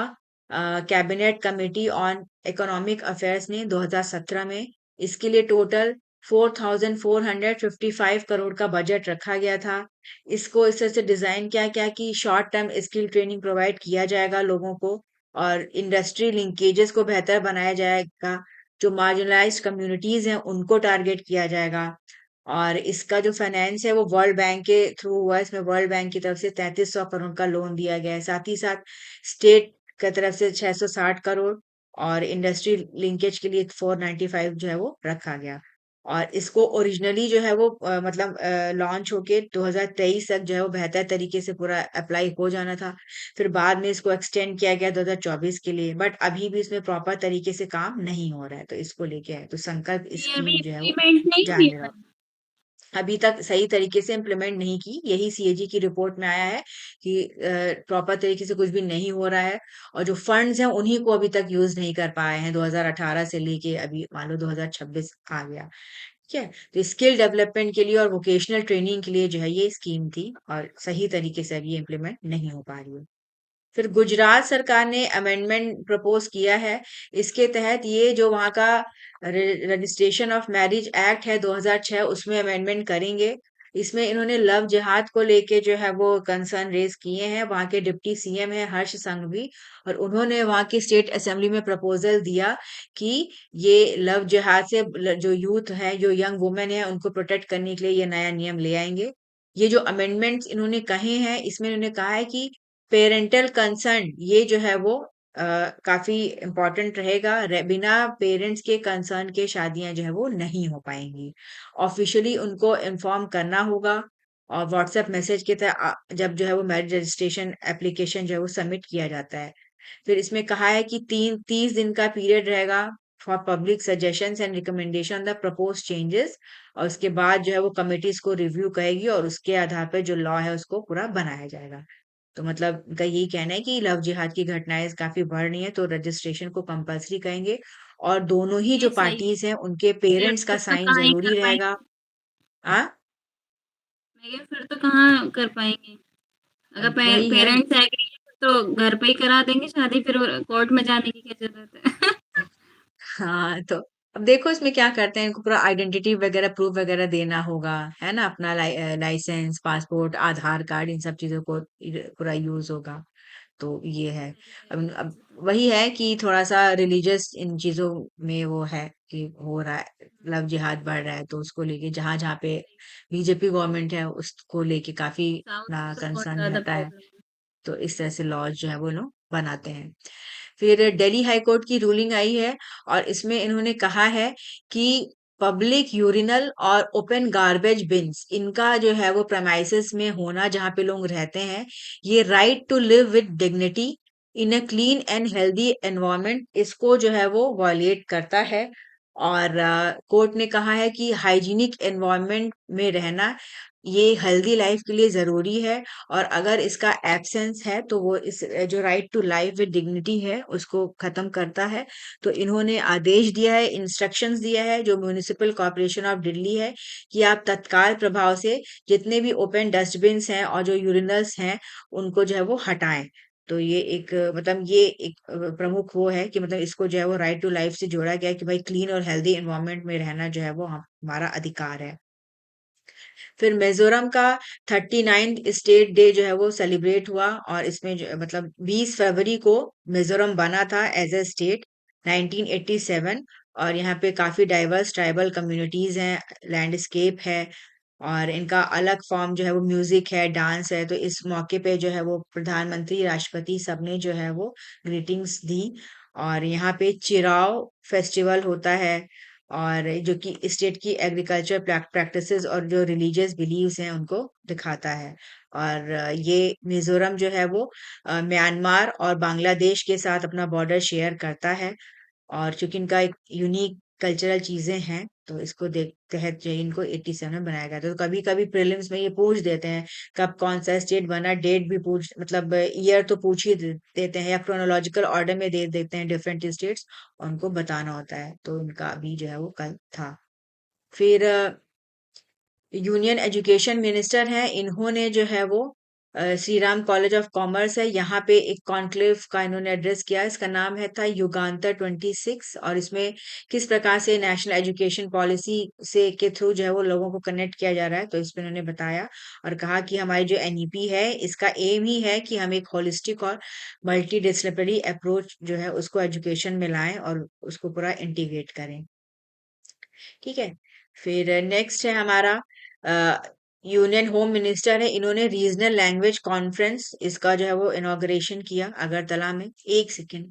Speaker 1: cabinet committee on economic affairs ने 2017 में। इसके लिए टोटल 4,455 करोड़ का बजट रखा गया था। इसको इस तरह से डिजाइन किया गया कि short term skill training provide किया जाएगा लोगों को और इंडस्ट्री लिंकेजेस को बेहतर बनाया जाएगा। जो मार्जिनलाइज्ड कम्युनिटीज हैं उनको टारगेट किया जाएगा। और इसका जो फाइनेंस है वो वर्ल्ड बैंक के थ्रू हुआ है। इसमें वर्ल्ड बैंक की तरफ से 3300 करोड़ का लोन दिया गया है, साथ ही साथ स्टेट की तरफ से 660 करोड़ और इंडस्ट्री लिंकेज के लिए 495 जो है वो रखा गया। और इसको ओरिजिनली जो है वो मतलब लॉन्च होके 2023 तक जो है वो बेहतर तरीके से पूरा अप्लाई हो जाना था। फिर बाद में इसको एक्सटेंड किया गया 2024 के लिए, बट अभी भी इसमें प्रॉपर तरीके से काम नहीं हो रहा है, तो इसको लेके है। तो संकल्प
Speaker 2: ये अभी
Speaker 1: स्कीम जो है वो
Speaker 2: इम्प्लीमेंट नहीं हुई
Speaker 1: जान
Speaker 2: है।
Speaker 1: लो अभी तक सही तरीके से इम्प्लीमेंट नहीं की। यही सीएजी की रिपोर्ट में आया है कि प्रॉपर तरीके से कुछ भी नहीं हो रहा है और जो फंड्स हैं उन्हीं को अभी तक यूज नहीं कर पाए हैं 2018 से लेके अभी मान लो 2026 आ गया। ठीक है। तो स्किल डेवलपमेंट के लिए और वोकेशनल ट्रेनिंग के लिए जो है ये स्कीम थी और सही तरीके से अभी इम्प्लीमेंट नहीं हो पा रही है। फिर गुजरात सरकार ने अमेंडमेंट प्रपोज किया है। इसके तहत ये जो वहाँ का रजिस्ट्रेशन ऑफ मैरिज एक्ट है 2006 उसमें अमेंडमेंट करेंगे। इसमें इन्होंने लव जिहाद को लेके जो है वो कंसर्न रेज किए हैं। वहाँ के डिप्टी सीएम है हर्ष संघवी और उन्होंने वहाँ की स्टेट असेंबली में प्रपोजल दिया कि ये लव जिहाद से जो यूथ है, जो यंग वुमेन है, उनको प्रोटेक्ट करने के लिए ये नया नियम ले आएंगे। ये जो अमेंडमेंट्स इन्होंने कहे हैं इसमें इन्होंने कहा है कि पेरेंटल कंसर्न ये जो है वो काफी इम्पोर्टेंट रहेगा। बिना पेरेंट्स के कंसर्न के शादियां जो है वो नहीं हो पाएंगी। ऑफिशियली उनको इन्फॉर्म करना होगा और व्हाट्सएप मैसेज के तहत जब जो है वो मैरिज रजिस्ट्रेशन एप्लीकेशन जो है वो सबमिट किया जाता है। फिर इसमें कहा है कि 30 दिन का पीरियड रहेगा for public suggestions and recommendation the propose changes. और उसके बाद जो है वो कमिटी इसको रिव्यू करेगी और उसके आधार पर जो लॉ है उसको पूरा बनाया जाएगा। तो मतलब उनका यही कहना है कि लव जिहाद की घटनाएं काफी बढ़ रही हैं, तो रजिस्ट्रेशन को कंपलसरी करेंगे और दोनों ही जो
Speaker 2: ये सही है।
Speaker 1: पार्टीज हैं उनके
Speaker 2: फिर
Speaker 1: पेरेंट्स का
Speaker 2: फिर तो
Speaker 1: साइन
Speaker 2: कहाँ ही कर
Speaker 1: जरूरी रहेगा।
Speaker 2: पाएंगे।
Speaker 1: आ
Speaker 2: मैं कहा फिर तो कहाँ कर पाएंगे। अगर
Speaker 1: वही है।
Speaker 2: पेरेंट्स एग्री है तो घर पे ही करा देंगे शादी, फिर कोर्ट में जाने की क्या जरूरत है।
Speaker 1: हाँ, तो अब देखो इसमें क्या करते हैं, इनको पूरा आइडेंटिटी वगैरह प्रूफ वगैरह देना होगा, है ना, अपना लाइसेंस, पासपोर्ट, आधार कार्ड, इन सब चीजों को पूरा यूज होगा। तो ये है। अब वही है कि थोड़ा सा रिलीजियस इन चीजों में वो है कि हो रहा है, लव जिहाद बढ़ रहा है, तो उसको लेके जहां जहाँ पे बीजेपी गवर्नमेंट है उसको लेके काफी
Speaker 2: साउथ में
Speaker 1: ना
Speaker 2: तो बहुत
Speaker 1: कंसर्न
Speaker 2: ज्यादा
Speaker 1: रहता है।
Speaker 2: प्रॉब्लम है।
Speaker 1: तो इस तरह से लॉज जो है वो लोग बनाते हैं। फिर दिल्ली हाई कोर्ट की रूलिंग आई है और इसमें इन्होंने कहा है कि पब्लिक यूरिनल और ओपन गार्बेज बिन्स इनका जो है वो प्रेमाइसेस में होना, जहाँ पे लोग रहते हैं, ये right to live with dignity in a clean and healthy environment, इसको जो है वो वायलेट करता है। और कोर्ट ने कहा है कि हाइजीनिक एनवायरनमेंट में रहना ये हेल्दी लाइफ के लिए जरूरी है, और अगर इसका एब्सेंस है तो वो इस जो right to life with dignity है उसको खत्म करता है। तो इन्होंने आदेश दिया है, इंस्ट्रक्शंस दिया है जो म्युनिसिपल कॉर्पोरेशन ऑफ दिल्ली है, कि आप तत्काल प्रभाव से जितने भी ओपन डस्टबिन हैं और जो यूरिनल्स हैं उनको जो है वो हटाएं। तो ये एक मतलब ये एक प्रमुख वो है कि मतलब इसको जो है वो राइट टू लाइफ से जोड़ा गया है कि भाई क्लीन और हेल्दी एनवायरनमेंट में रहना जो है वो हमारा अधिकार है। फिर मिजोरम का 39th स्टेट डे जो है वो सेलिब्रेट हुआ, और इसमें जो मतलब 20 फरवरी को मिजोरम बना था एज ए स्टेट 1987। और यहाँ पे काफी डाइवर्स ट्राइबल कम्युनिटीज हैं, लैंडस्केप है, और इनका अलग फॉर्म जो है वो म्यूजिक है, डांस है। तो इस मौके पे जो है वो प्रधानमंत्री, राष्ट्रपति सबने जो है वो ग्रीटिंग्स दी। और यहाँ पे चिराव फेस्टिवल होता है, और जो कि स्टेट की एग्रीकल्चर प्रैक्टिसेस और जो रिलीजियस बिलीव्स हैं उनको दिखाता है। और ये मिजोरम जो है वो म्यांमार और बांग्लादेश के साथ अपना बॉर्डर शेयर करता है। और चूंकि इनका एक यूनिक कल्चरल चीजें हैं, तो इसको देख तहत जो है इनको 87 में बनाया गया था। तो कभी कभी प्रीलिम्स में ये पूछ देते हैं कब कौन सा स्टेट बना, डेट भी पूछ मतलब ईयर तो पूछ ही देते हैं, या क्रोनोलॉजिकल ऑर्डर में दे देते हैं डिफरेंट स्टेट्स, और उनको बताना होता है। तो इनका अभी जो है वो कल था। फिर यूनियन एजुकेशन मिनिस्टर हैं, इन्होंने जो है वो Shri Ram college of commerce है यहाँ पे एक कॉन्क्लेव का इन्होंने एड्रेस किया। इसका नाम है था युगांतर 26, और इसमें किस प्रकार से नेशनल एजुकेशन पॉलिसी से के थ्रू जो है वो लोगों को कनेक्ट किया जा रहा है, तो इसमें उन्होंने बताया और कहा कि हमारी जो एनईपी है इसका एम ही है कि हम एक होलिस्टिक और मल्टी डिसिप्लिनरी अप्रोच जो है उसको एजुकेशन में लाएं और उसको पूरा इंटीग्रेट करें। ठीक है। फिर नेक्स्ट है हमारा यूनियन होम मिनिस्टर है, इन्होंने रीजनल लैंग्वेज कॉन्फ्रेंस इसका जो है वो इनॉग्रेशन किया अगरतला में। एक सेकेंड।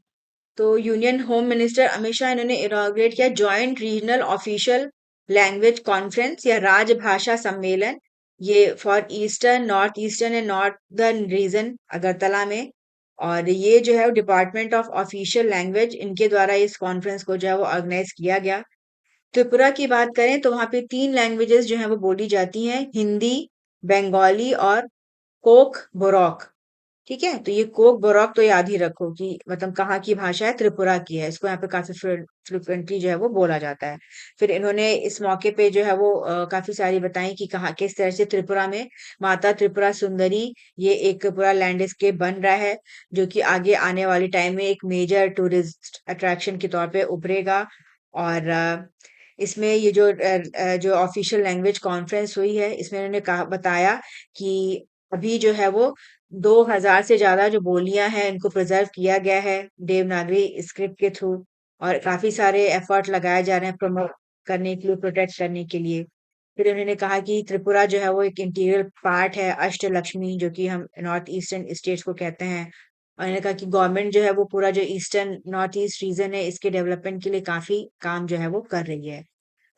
Speaker 1: तो union home minister Amit Shah इन्होंने इनॉग्रेट किया joint regional official language conference या राजभाषा सम्मेलन, ये for eastern, north eastern and northern region Agartala में। और ये जो है डिपार्टमेंट ऑफ ऑफिशियल लैंग्वेज इनके द्वारा इस कॉन्फ्रेंस को जो है वो ऑर्गेनाइज किया गया। त्रिपुरा की बात करें तो वहां पे 3 लैंग्वेजेस जो है वो बोली जाती हैं, हिंदी, बंगाली और कोक बोरोक। ठीक है, तो ये कोक बोरोक तो याद ही रखो कि मतलब कहाँ की भाषा है, त्रिपुरा की है, इसको यहाँ पे काफी फ्रिक्वेंटली जो है वो बोला जाता है। फिर इन्होंने इस मौके पे जो है वो काफी सारी बताई कि कहाँ किस तरह से त्रिपुरा में माता त्रिपुरा सुंदरी ये एक पूरा लैंडस्केप बन रहा है, जो कि आगे आने वाले टाइम में एक मेजर टूरिस्ट अट्रैक्शन के तौर पे उभरेगा। और इसमें ये जो ऑफिशियल लैंग्वेज कॉन्फ्रेंस हुई है इसमें उन्होंने कहा बताया कि अभी जो है वो 2000 से ज्यादा जो बोलियां हैं इनको प्रिजर्व किया गया है देवनागरी स्क्रिप्ट के थ्रू, और काफी सारे एफर्ट लगाए जा रहे हैं प्रमोट करने के लिए, प्रोटेक्ट करने के लिए। फिर उन्होंने कहा कि त्रिपुरा जो है वो एक इंटीरियर पार्ट है अष्टलक्ष्मी, जो कि हम नॉर्थ ईस्टर्न स्टेट्स को कहते हैं। और उन्होंने कहा कि गवर्नमेंट जो है वो पूरा जो ईस्टर्न नॉर्थ ईस्ट रीजन है इसके डेवलपमेंट के लिए काफी काम जो है वो कर रही है।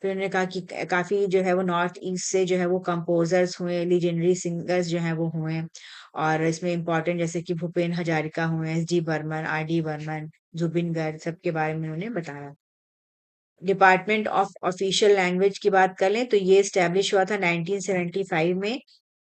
Speaker 1: फिर उन्होंने कहा कि काफी जो है वो नॉर्थ ईस्ट से जो है वो कंपोजर्स हुए, लीजेंडरी सिंगर्स जो है वो हुए, और इसमें इम्पोर्टेंट जैसे कि भूपेन हजारिका हुए, S D Burman, R D Burman, Zubeen Garg, सबके बारे में उन्होंने बताया। डिपार्टमेंट ऑफ ऑफिशियल लैंग्वेज की बात कर लें तो ये स्टैब्लिश हुआ था 1975 में,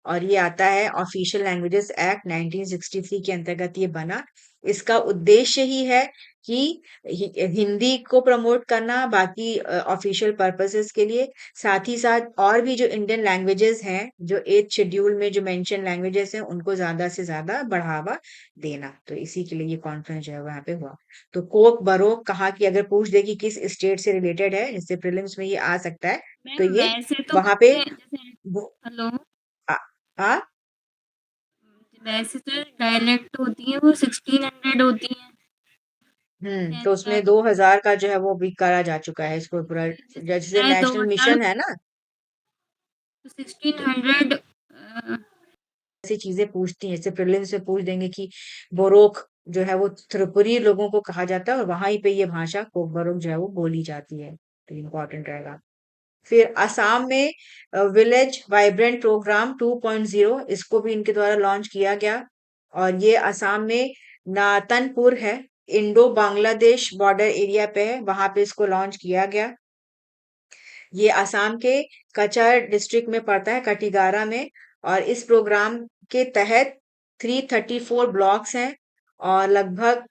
Speaker 1: और ये आता है ऑफिशियल लैंग्वेजेस एक्ट 1963 के अंतर्गत ये बना। इसका उद्देश्य ही है कि हिंदी को प्रमोट करना, बाकी ऑफिशियल पर्पसेस के लिए, साथ ही साथ और भी जो इंडियन लैंग्वेजेस हैं, जो 8th शेड्यूल में जो मेंशन लैंग्वेजेस हैं, उनको ज्यादा से ज्यादा बढ़ावा देना। तो इसी के लिए ये कॉन्फ्रेंस जो है वहां पे हुआ। तो कोक बरोक कहा कि अगर पूछ दे कि किस स्टेट से रिलेटेड है, जिससे प्रीलिम्स में ये आ सकता है, तो
Speaker 2: मैम
Speaker 1: ये
Speaker 2: वैसे तो
Speaker 1: वहां पे
Speaker 2: मुझे जैसे
Speaker 1: वो-
Speaker 2: हेलो,
Speaker 1: आ, आ,
Speaker 2: वैसे तो डायलेक्ट होती है वो 1600 होती है।
Speaker 1: तो
Speaker 2: टेंथ
Speaker 1: उसमें
Speaker 2: तक
Speaker 1: 2000 का जो है वो भी करा जा चुका है इसको पूरा, जैसे
Speaker 2: शायद
Speaker 1: नेशनल
Speaker 2: 2000
Speaker 1: मिशन है ना। तो
Speaker 2: 1600।
Speaker 1: ऐसी चीजें पूछती हैं, जैसे प्रीलिम्स में पूछ देंगे कि बोरोक जो है वो त्रिपुरी लोगों को कहा जाता है, और वहां ही पे ये भाषा कोक बोरोक जो है वो बोली जाती है। तो इम्पोर्टेंट रहेगा। फिर असम में विलेज वाइब्रेंट प्रोग्राम 2.0, इसको भी इनके द्वारा लॉन्च किया गया। और ये असम में नातनपुर है, इंडो बांग्लादेश बॉर्डर एरिया पे है, वहां पे इसको लॉन्च किया गया। ये असम के कचर डिस्ट्रिक्ट में पड़ता है, कटिगारा में। और इस प्रोग्राम के तहत 334 ब्लॉक्स हैं, और लगभग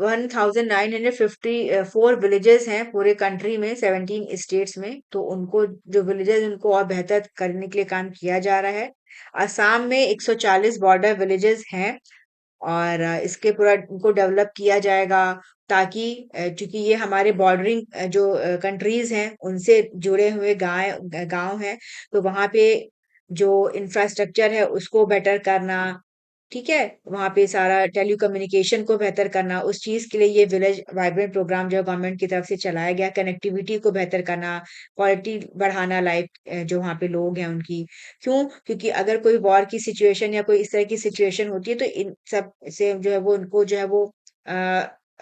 Speaker 1: 1954 विलेजेस हैं पूरे कंट्री में, 17 स्टेट्स में। तो उनको जो विलेजेस, उनको और बेहतर करने के लिए काम किया जा रहा है। असम में 140 बॉर्डर विलेजेस हैं, और इसके पूरा इनको डेवलप किया जाएगा, ताकि चूंकि ये हमारे बॉर्डरिंग जो कंट्रीज हैं उनसे जुड़े हुए गांव गांव हैं, तो वहां पे जो इंफ्रास्ट्रक्चर है उसको बेटर करना, ठीक है, वहां पे सारा टेलीकम्युनिकेशन को बेहतर करना, उस चीज के लिए ये विलेज वाइब्रेंट प्रोग्राम जो गवर्नमेंट की तरफ से चलाया गया, कनेक्टिविटी को बेहतर करना, क्वालिटी बढ़ाना, लाइफ जो वहाँ पे लोग हैं उनकी। क्यों? क्योंकि अगर कोई वॉर की सिचुएशन या कोई इस तरह की सिचुएशन होती है, तो इन सब से जो है वो उनको जो है वो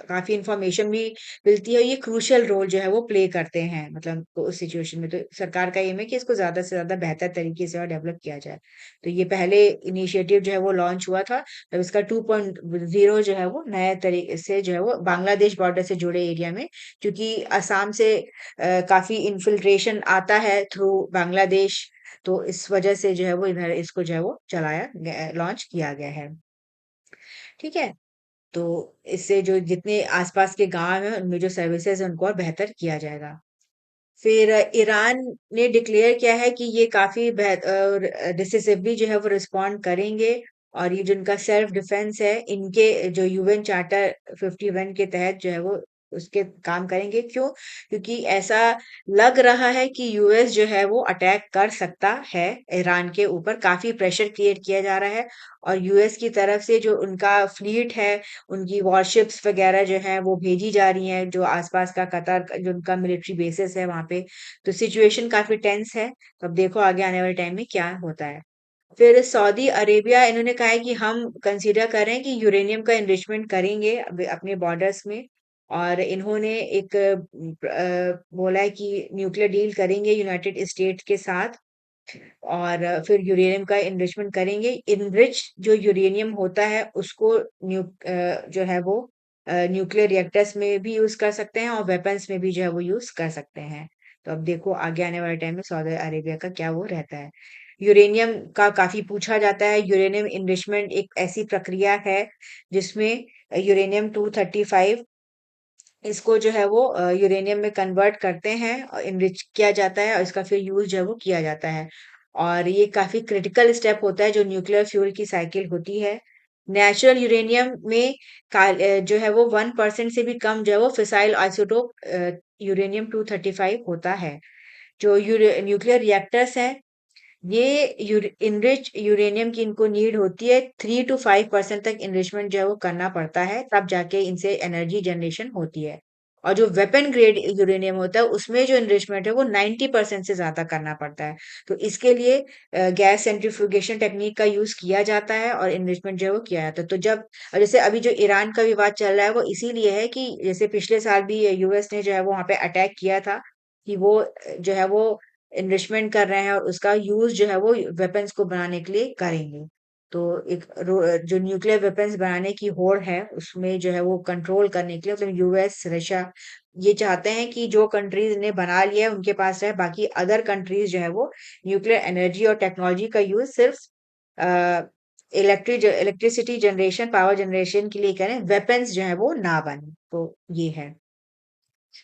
Speaker 1: काफी इंफॉर्मेशन भी मिलती है। ये क्रूशियल रोल जो है वो प्ले करते हैं, मतलब तो उस सिचुएशन में तो सरकार का एम है कि इसको ज्यादा से ज्यादा बेहतर तरीके से और डेवलप किया जाए। तो ये पहले इनिशिएटिव जो है वो लॉन्च हुआ था। तब इसका 2.0 जो है वो नए तरीके से जो है वो बांग्लादेश बॉर्डर से जुड़े एरिया में, क्योंकि असम से काफी इन्फिल्ट्रेशन आता है थ्रू बांग्लादेश, तो इस वजह से जो है वो इधर इसको जो है वो चलाया लॉन्च किया गया है। ठीक है। तो इससे जो जितने आसपास के गांव हैं उनमें जो सर्विसेज है उनको और बेहतर किया जाएगा। फिर ईरान ने डिक्लेयर किया है कि ये काफी डिसिसिवली जो है वो रिस्पॉन्ड करेंगे, और ये जो इनका सेल्फ डिफेंस है, इनके जो यूएन चार्टर 51 के तहत जो है वो उसके काम करेंगे। क्यों? क्योंकि ऐसा लग रहा है कि यूएस जो है वो अटैक कर सकता है ईरान के ऊपर, काफी प्रेशर क्रिएट किया जा रहा है। और यूएस की तरफ से जो उनका फ्लीट है, उनकी वॉरशिप्स वगैरह जो है वो भेजी जा रही हैं, जो आसपास का कतर जो उनका मिलिट्री बेसिस है वहां पे। तो सिचुएशन काफी टेंस है। तो अब देखो आगे आने वाले टाइम में क्या होता है। फिर सऊदी अरेबिया, इन्होंने कहा है कि हम कंसीडर कर रहे हैं कि यूरेनियम का एनरिचमेंट करेंगे अपने बॉर्डर्स में। और इन्होंने एक बोला है कि न्यूक्लियर डील करेंगे यूनाइटेड स्टेट्स के साथ, और फिर यूरेनियम का इनरिचमेंट करेंगे। इनरिच जो यूरेनियम होता है उसको जो है वो न्यूक्लियर रिएक्टर्स में भी यूज कर सकते हैं, और वेपन्स में भी जो है वो यूज कर सकते हैं। तो अब देखो आगे आने वाले टाइम में सऊदी अरेबिया का क्या वो रहता है। यूरेनियम का काफी पूछा जाता है। यूरेनियम इनरिचमेंट एक ऐसी प्रक्रिया है जिसमें यूरेनियम 235, इसको जो है वो यूरेनियम में कन्वर्ट करते हैं और इनरिच किया जाता है, और इसका फिर यूज जो है वो किया जाता है। और ये काफी क्रिटिकल स्टेप होता है जो न्यूक्लियर फ्यूल की साइकिल होती है। नेचुरल यूरेनियम में जो है वो 1% से भी कम जो है वो फिसाइल आइसोटोप यूरेनियम 235 होता है। जो न्यूक्लियर रिएक्टर्स हैं, ये इनरिच यूरेनियम की इनको नीड होती है, 3 to 5% तक इनरिचमेंट जो है वो करना पड़ता है, तब जाके इनसे एनर्जी जनरेशन होती है। और जो वेपन ग्रेड यूरेनियम होता है उसमें जो इनरिचमेंट है वो 90% से ज्यादा करना पड़ता है। तो इसके लिए गैस सेंट्रीफ्यूगेशन टेक्निक का यूज किया जाता है, और इनरिचमेंट जो है वो किया जाता है। तो जब और जैसे अभी जो ईरान का विवाद चल रहा है वो इसीलिए है कि जैसे पिछले साल भी यूएस ने जो है वो वहां पे अटैक किया था, कि वो जो है वो इन्रिचमेंट कर रहे हैं, और उसका यूज जो है वो वेपन्स को बनाने के लिए करेंगे। तो एक जो न्यूक्लियर वेपन्स बनाने की होड़ है उसमें जो है वो कंट्रोल करने के लिए मतलब यूएस रशिया ये चाहते हैं कि जो कंट्रीज ने बना लिया है उनके पास रहे, बाकी अदर कंट्रीज जो है वो न्यूक्लियर एनर्जी और टेक्नोलॉजी का यूज सिर्फ इलेक्ट्रिसिटी जनरेशन पावर जनरेशन के लिए करें, वेपन्स जो है वो ना बने। तो ये है।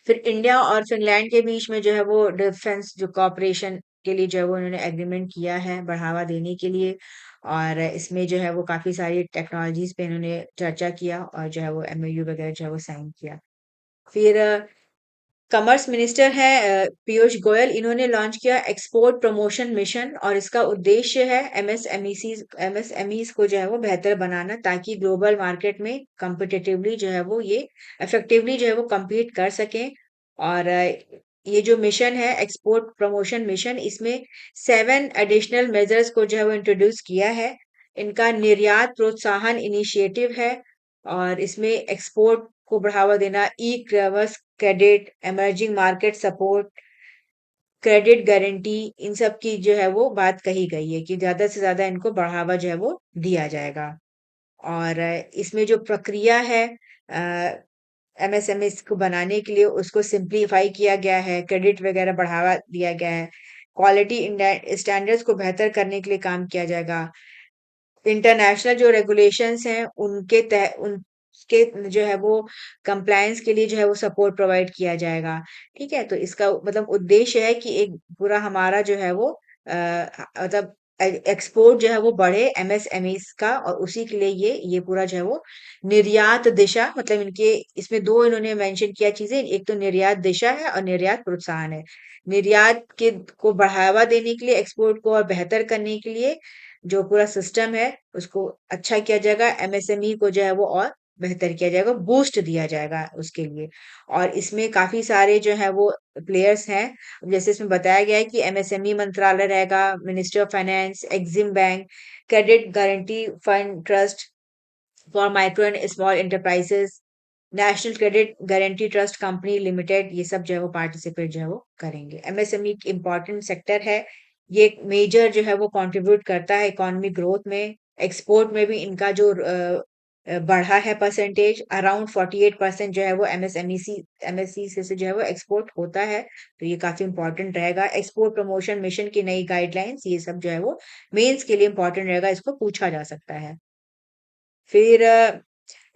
Speaker 1: फिर इंडिया और फिनलैंड के बीच में जो है वो डिफेंस जो कॉपरेशन के लिए जो है वो उन्होंने एग्रीमेंट किया है बढ़ावा देने के लिए, और इसमें जो है वो काफी सारी टेक्नोलॉजीज पे इन्होंने चर्चा किया और जो है वो एमओयू वगैरह जो है वो साइन किया। फिर कॉमर्स मिनिस्टर है पीयूष गोयल, इन्होंने लॉन्च किया एक्सपोर्ट प्रमोशन मिशन और इसका उद्देश्य है एमएसएमईज को जो है वो बेहतर बनाना ताकि ग्लोबल मार्केट में कम्पिटिटिवली जो है वो ये इफेक्टिवली जो है वो compete कर सकें। और ये जो मिशन है एक्सपोर्ट प्रमोशन मिशन, इसमें 7 एडिशनल मेजर्स को जो है वो इंट्रोड्यूस किया है। इनका निर्यात प्रोत्साहन इनिशिएटिव है और इसमें एक्सपोर्ट को बढ़ावा देना, e commerce credit, emerging market support, credit guarantee, इन सब की जो है वो बात कही गई है कि ज्यादा से ज्यादा इनको बढ़ावा जो है वो दिया जाएगा। और इसमें जो प्रक्रिया है एमएसएमई को बनाने के लिए उसको सिंप्लीफाई किया गया है, क्रेडिट वगैरह बढ़ावा दिया गया है, क्वालिटी स्टैंडर्ड्स को बेहतर करने के लिए काम किया जाएगा, इंटरनेशनल जो रेगुलेशंस हैं उनके जो है वो कंप्लायंस के लिए जो है वो सपोर्ट प्रोवाइड किया जाएगा। ठीक है, तो इसका मतलब उद्देश्य है कि एक पूरा हमारा जो है वो मतलब एक्सपोर्ट जो है वो बढ़े एमएसएमईज का, और उसी के लिए ये पूरा जो है वो निर्यात दिशा, मतलब इनके इसमें दो इन्होंने मेंशन किया चीजें, एक तो निर्यात दिशा है और निर्यात प्रोत्साहन है। निर्यात के को बढ़ावा देने के लिए, एक्सपोर्ट को और बेहतर करने के लिए जो पूरा सिस्टम है उसको अच्छा किया जाएगा, एमएसएमई को जो है वो और बेहतर किया जाएगा, बूस्ट दिया जाएगा उसके लिए। और इसमें काफी सारे जो है वो प्लेयर्स हैं, जैसे इसमें बताया गया है कि एमएसएमई मंत्रालय रहेगा, ministry of finance, Exim bank, credit guarantee fund trust for micro and small enterprises, national credit guarantee trust company limited, ये सब जो है वो पार्टिसिपेट जो है वो करेंगे। एमएसएमई एक इम्पॉर्टेंट सेक्टर है, ये एक मेजर जो है वो कंट्रीब्यूट करता है इकोनॉमिक ग्रोथ में। एक्सपोर्ट में भी इनका जो बढ़ा है परसेंटेज, अराउंड 48% जो है वो एमएससी से जो है वो एक्सपोर्ट होता है। तो ये काफी इंपॉर्टेंट रहेगा। एक्सपोर्ट प्रमोशन मिशन की नई गाइडलाइंस, ये सब जो है वो मेंस के लिए इंपॉर्टेंट रहेगा, इसको पूछा जा सकता है। फिर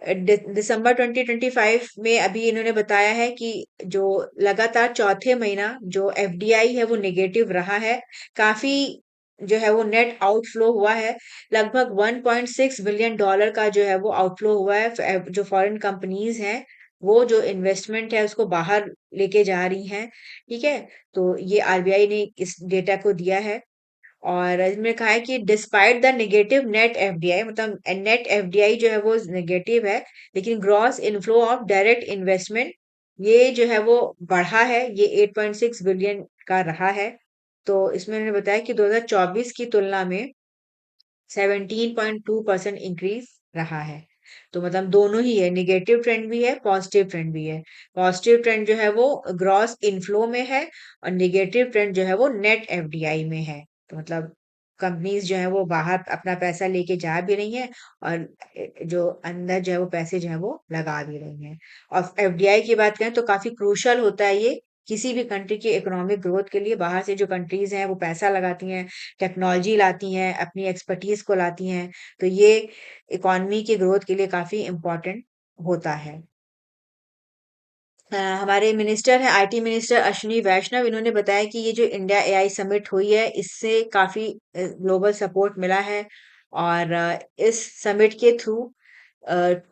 Speaker 1: दिसंबर 2025 में अभी इन्होंने बताया है कि जो लगातार चौथे महीना जो एफडीआई है वो नेगेटिव रहा है, काफी जो है वो नेट आउटफ्लो हुआ है, लगभग 1.6 बिलियन डॉलर का जो है वो आउटफ्लो हुआ है। जो फॉरेन कंपनीज हैं वो जो इन्वेस्टमेंट है उसको बाहर लेके जा रही हैं। ठीक है, तो ये आरबीआई ने इस डेटा को दिया है। और इसमें कहा है कि despite the negative net FDI, मतलब नेट एफडीआई जो है वो नेगेटिव है, लेकिन gross inflow of direct investment ये जो है वो बढ़ा है, ये 8.6 बिलियन का रहा है। तो इसमें उन्होंने बताया कि 2024 की तुलना में 17.2% इंक्रीज रहा है। तो मतलब दोनों ही है, निगेटिव ट्रेंड भी है, पॉजिटिव ट्रेंड भी है। पॉजिटिव ट्रेंड जो है वो ग्रॉस इनफ्लो में है और निगेटिव ट्रेंड जो है वो नेट एफडीआई में है। तो मतलब कंपनीज जो है वो बाहर अपना पैसा लेके जा भी रही हैं और जो अंदर जो है वो पैसे जो है वो लगा भी रही हैं। और एफडीआई की बात करें तो काफी क्रूशल होता है ये किसी भी कंट्री की इकोनॉमिक ग्रोथ के लिए। बाहर से जो कंट्रीज हैं वो पैसा लगाती हैं, टेक्नोलॉजी लाती हैं, अपनी एक्सपर्टीज को लाती हैं, तो ये इकोनॉमी की ग्रोथ के लिए काफी इम्पोर्टेंट होता है। हमारे मिनिस्टर हैं आईटी मिनिस्टर अश्विनी वैष्णव, इन्होंने बताया कि ये जो इंडिया एआई समिट हुई है इससे काफी ग्लोबल सपोर्ट मिला है। और इस समिट के थ्रू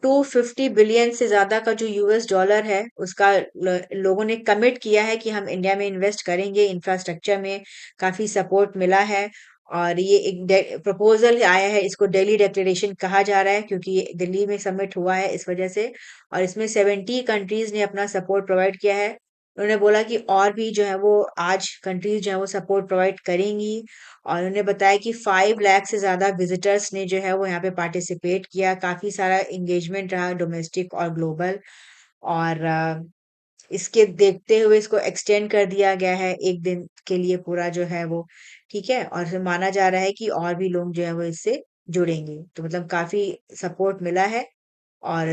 Speaker 1: 250 बिलियन से ज्यादा का जो यूएस डॉलर है उसका लोगों ने कमिट किया है कि हम इंडिया में इन्वेस्ट करेंगे, इंफ्रास्ट्रक्चर में काफी सपोर्ट मिला है। और ये एक प्रपोजल आया है, इसको दिल्ली डिक्लेरेशन कहा जा रहा है क्योंकि ये दिल्ली में समिट हुआ है इस वजह से। और इसमें 70 कंट्रीज ने अपना सपोर्ट प्रोवाइड किया है। उन्होंने बोला कि और भी जो है वो आज कंट्रीज जो है वो सपोर्ट प्रोवाइड करेंगी। और उन्होंने बताया कि 5 लाख से ज्यादा विजिटर्स ने जो है वो यहाँ पे पार्टिसिपेट किया, काफी सारा एंगेजमेंट रहा डोमेस्टिक और ग्लोबल। और इसके देखते हुए इसको एक्सटेंड कर दिया गया है एक दिन के लिए पूरा जो है वो। ठीक है, और फिर माना जा रहा है कि और भी लोग जो है वो इससे जुड़ेंगे। तो मतलब काफी सपोर्ट मिला है। और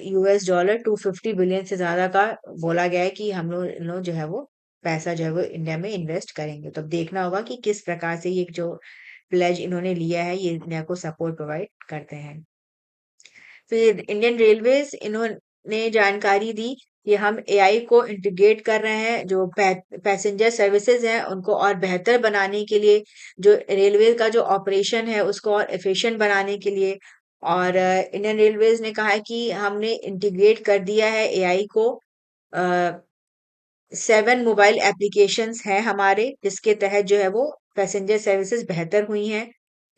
Speaker 1: US$ 250 बिलियन से ज्यादा का बोला गया है कि हम लोग इन लोग जो है वो पैसा जो है वो इंडिया में इन्वेस्ट करेंगे। तो अब देखना होगा कि किस प्रकार से ये जो प्लेज इन्होंने लिया है ये इंडिया को सपोर्ट प्रोवाइड करते हैं। फिर इंडियन रेलवेज इन्होंने जानकारी दी कि हम एआई को इंटीग्रेट कर रहे हैं, जो पैसेंजर सर्विसेज हैं उनको और बेहतर बनाने के लिए, जो रेलवे का जो ऑपरेशन है उसको और एफिशिएंट बनाने के लिए। और इंडियन रेलवेज ने कहा है कि हमने इंटीग्रेट कर दिया है एआई को। 7 मोबाइल एप्लीकेशंस हैं हमारे, जिसके तहत जो है वो पैसेंजर सर्विसेज बेहतर हुई हैं।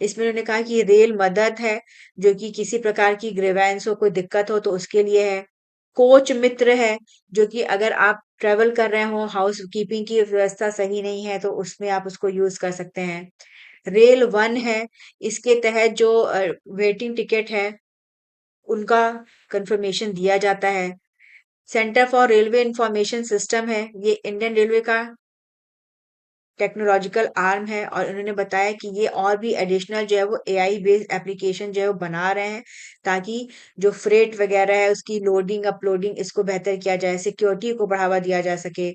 Speaker 1: इसमें उन्होंने कहा कि रेल मदद है, जो कि किसी प्रकार की ग्रीवेंस हो, कोई दिक्कत हो तो उसके लिए है। कोच मित्र है, जो कि अगर आप ट्रेवल कर रहे हो, हाउस कीपिंग की व्यवस्था सही नहीं है तो उसमें आप उसको यूज कर सकते हैं। रेल वन है, इसके तहत जो वेटिंग टिकट है उनका कंफर्मेशन दिया जाता है। Centre for railway information system है, ये इंडियन रेलवे का टेक्नोलॉजिकल आर्म है। और उन्होंने बताया कि ये और भी एडिशनल जो है वो एआई बेस्ड एप्लीकेशन जो है वो बना रहे हैं, ताकि जो फ्रेट वगैरह है उसकी लोडिंग अपलोडिंग इसको बेहतर किया जाए, सिक्योरिटी को बढ़ावा दिया जा सके,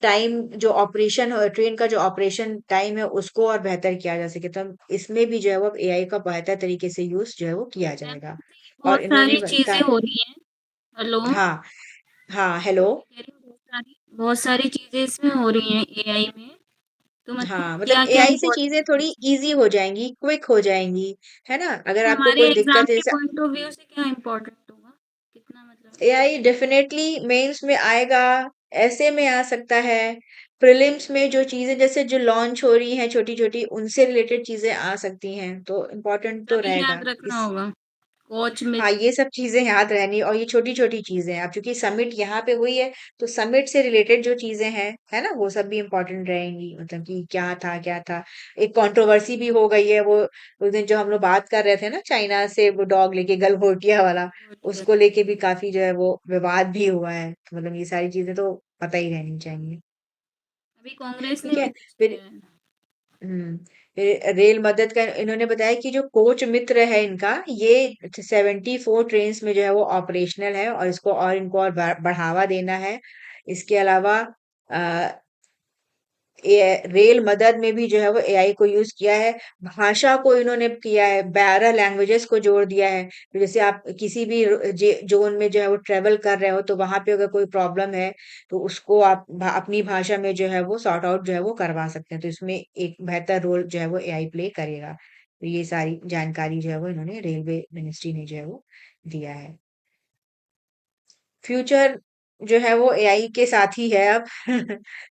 Speaker 1: टाइम जो ऑपरेशन हो, ट्रेन का जो ऑपरेशन टाइम है उसको और बेहतर किया जा सके। तो इसमें भी जो है वो एआई का बेहतर तरीके से यूज जो है वो किया जाएगा। और
Speaker 2: बहुत
Speaker 1: इन्होंने
Speaker 2: सारी चीजें
Speaker 1: बताया।
Speaker 2: हो रही हैं। हेलो,
Speaker 1: हाँ, हाँ, हेलो।
Speaker 2: कह रही हूँ बहुत सारी चीजें इसमें हो रही हैं एआई में। तो मतलब
Speaker 1: हाँ, मतलब
Speaker 2: क्या क्या
Speaker 1: एआई से चीजें
Speaker 2: इम्पोर्टेंट है
Speaker 1: थोड़ी इजी हो जाएंगी, क्विक हो जाएंगी, है ना? अगर आपको
Speaker 2: हमारे
Speaker 1: कोई
Speaker 2: एग्जाम
Speaker 1: दिक्कत है,
Speaker 2: के
Speaker 1: जैसे
Speaker 2: पॉइंट ऑफ व्यू से क्या इम्पोर्टेंट होगा, कितना मतलब
Speaker 1: एआई डेफिनेटली मेंस में आएगा, ऐसे में आ सकता है, प्रीलिम्स में जो चीजें जैसे जो लॉन्च हो रही हैं छोटी छोटी उनसे रिलेटेड चीजें आ सकती हैं, तो इम्पोर्टेंट तो
Speaker 2: तभी
Speaker 1: रहेगा
Speaker 2: याद रखना
Speaker 1: इस।
Speaker 2: होगा। कोच
Speaker 1: हाँ,
Speaker 2: मित्र।
Speaker 1: ये सब चीजें याद रहनी, और ये छोटी छोटी चीजें हैं। अब चूंकि समिट यहाँ पे हुई है, तो समिट से रिलेटेड जो चीजें हैं, है ना, वो सब भी इम्पोर्टेंट रहेंगी। मतलब कि क्या था क्या था। एक कंट्रोवर्सी भी हो गई है, वो उस दिन जो हम लोग बात कर रहे थे ना, चाइना से वो डॉग लेके गलगोटिया वाला, उसको लेके भी काफी जो है वो विवाद भी हुआ है। तो मतलब ये सारी चीजें तो पता ही रहनी चाहिए।
Speaker 2: अभी कांग्रेस ने
Speaker 1: ठीक है।
Speaker 2: भी कुछ
Speaker 1: फिर
Speaker 2: किया है।
Speaker 1: रेल मदद का इन्होंने बताया कि जो कोच मित्र है इनका, ये 74 ट्रेन में जो है वो ऑपरेशनल है, और इसको और इनको और बढ़ावा देना है। इसके अलावा रेल मदद में भी जो है वो एआई को यूज किया है। भाषा को इन्होंने किया है, 12 लैंग्वेजेस को जोड़ दिया है। तो जैसे आप किसी भी जोन में जो है वो ट्रेवल कर रहे हो, तो वहां पे अगर कोई प्रॉब्लम है तो उसको आप अपनी भाषा में जो है वो सॉर्ट आउट जो है वो करवा सकते हैं। तो इसमें एक बेहतर रोल जो है वो एआई प्ले करेगा। तो ये सारी जानकारी जो है वो इन्होंने रेलवे मिनिस्ट्री ने जो है वो दिया है। फ्यूचर जो है वो एआई के साथ ही है अब।